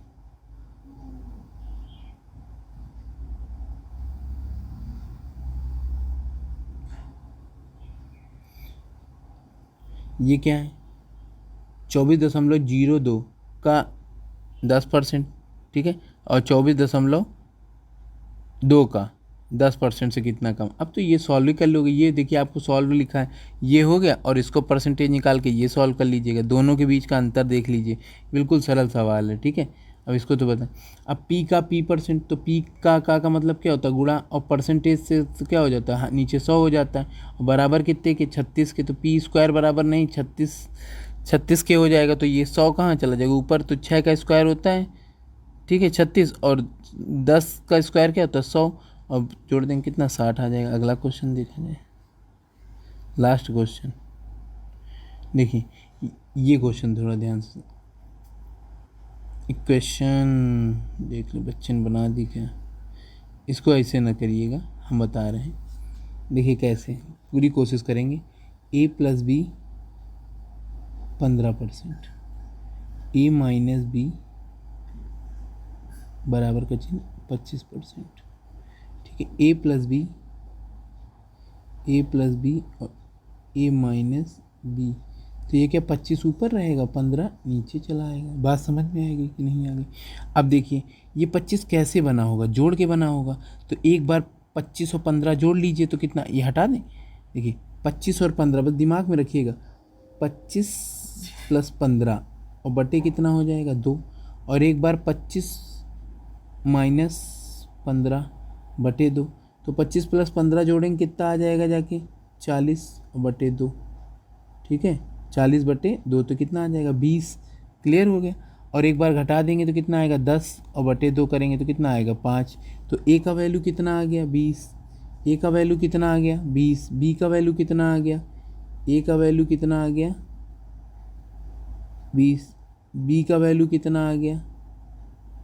ये क्या है, 24.02 का 10%, ठीक है, और 24.2 का 10% से कितना कम। अब तो ये सॉल्व ही कर लोगे, ये देखिए आपको सॉल्व लिखा है, ये हो गया, और इसको परसेंटेज निकाल के ये सॉल्व कर लीजिएगा, दोनों के बीच का अंतर देख लीजिए, बिल्कुल सरल सवाल है, ठीक है। अब इसको तो बताएं। अब पी का p%, तो पी का मतलब क्या होता है, गुणा, और परसेंटेज से तो क्या हो जाता है, नीचे 100 हो जाता है, और बराबर कितने के, 36 के, तो p² बराबर नहीं 36 के हो जाएगा, तो ये 100 कहाँ चला जाएगा ऊपर, तो 6 का स्क्वायर होता है, ठीक है, 36, और 10 का स्क्वायर क्या होता है, 100, और जोड़ देंगे कितना, 60 आ जाएगा। अगला क्वेश्चन देखा जाए, लास्ट क्वेश्चन देखिए, ये क्वेश्चन थोड़ा ध्यान से, इक्वेशन देख लो, बच्चे ने बना दी क्या, इसको ऐसे ना करिएगा, हम बता रहे हैं, देखिए कैसे, पूरी कोशिश करेंगे। a + b 15%, a - b बराबर का चिन्ह 25%, ठीक है, a + b और a - b तो ये क्या 25 ऊपर रहेगा, 15 नीचे चला आएगा। बात समझ में आएगी कि नहीं आ गई? अब देखिए ये 25 कैसे बना होगा, जोड़ के बना होगा। तो एक बार 25 और 15 जोड़ लीजिए तो कितना, ये हटा दें। देखिए 25 और 15, बस दिमाग में रखिएगा, 25 + 15 और बटे कितना हो जाएगा 2। और एक बार 25 - 15 बटे 2, तो 25 + 15 जोड़ेंगे कितना आ जाएगा जाके 40 और बटे 2। ठीक है, 40 बटे 2 तो कितना आ जाएगा 20। क्लियर हो गया। और एक बार घटा देंगे तो कितना आएगा 10 और बटे 2 करेंगे तो कितना आएगा 5। तो ए का वैल्यू कितना आ गया 20। ए का वैल्यू कितना आ गया 20। बी का वैल्यू कितना आ गया, ए का वैल्यू कितना आ गया 20, बी का वैल्यू कितना आ गया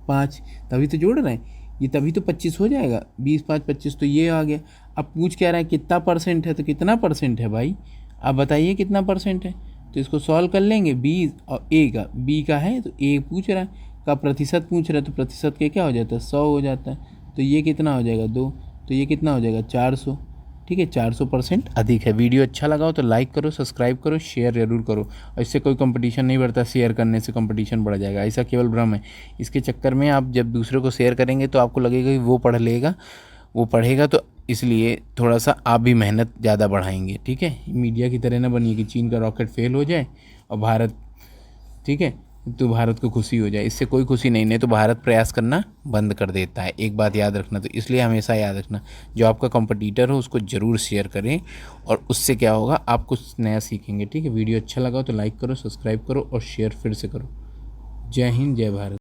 5। तभी तो जोड़ रहे हैं ये, तभी तो 25 हो जाएगा। 20 5 25, तो ये आ गया। अब पूछ क्या रहा है कितना परसेंट है, तो कितना परसेंट है भाई, आप बताइए कितना परसेंट है। तो इसको सॉल्व कर लेंगे, 20 और ए का, बी का है तो ए पूछ रहा है, का प्रतिशत पूछ रहा है, तो प्रतिशत के क्या हो जाता है 100 हो जाता है। तो ये कितना हो जाएगा 2, तो ये कितना हो जाएगा 400। ठीक है, 400% अधिक है। वीडियो अच्छा लगा हो तो लाइक करो, सब्सक्राइब करो, शेयर जरूर करो। और इससे कोई कंपटीशन नहीं बढ़ता, शेयर करने से कंपटीशन बढ़ जाएगा, ऐसा केवल भ्रम है। इसके चक्कर में आप जब दूसरे को शेयर करेंगे तो आपको लगेगा कि वो पढ़ लेगा, वो पढ़ेगा, तो इसलिए थोड़ा सा आप भी मेहनत ज़्यादा बढ़ाएंगे। ठीक है, मीडिया की तरह ना बनिए कि चीन का रॉकेट फेल हो जाए और भारत, ठीक है, तो भारत को खुशी हो जाए। इससे कोई खुशी नहीं तो भारत प्रयास करना बंद कर देता है। एक बात याद रखना, तो इसलिए हमेशा याद रखना, जो आपका कंपटीटर हो उसको ज़रूर शेयर करें, और उससे क्या होगा आप कुछ नया सीखेंगे। ठीक है, वीडियो अच्छा लगा हो तो लाइक करो, सब्सक्राइब करो और शेयर फिर से करो। जय हिंद, जय भारत।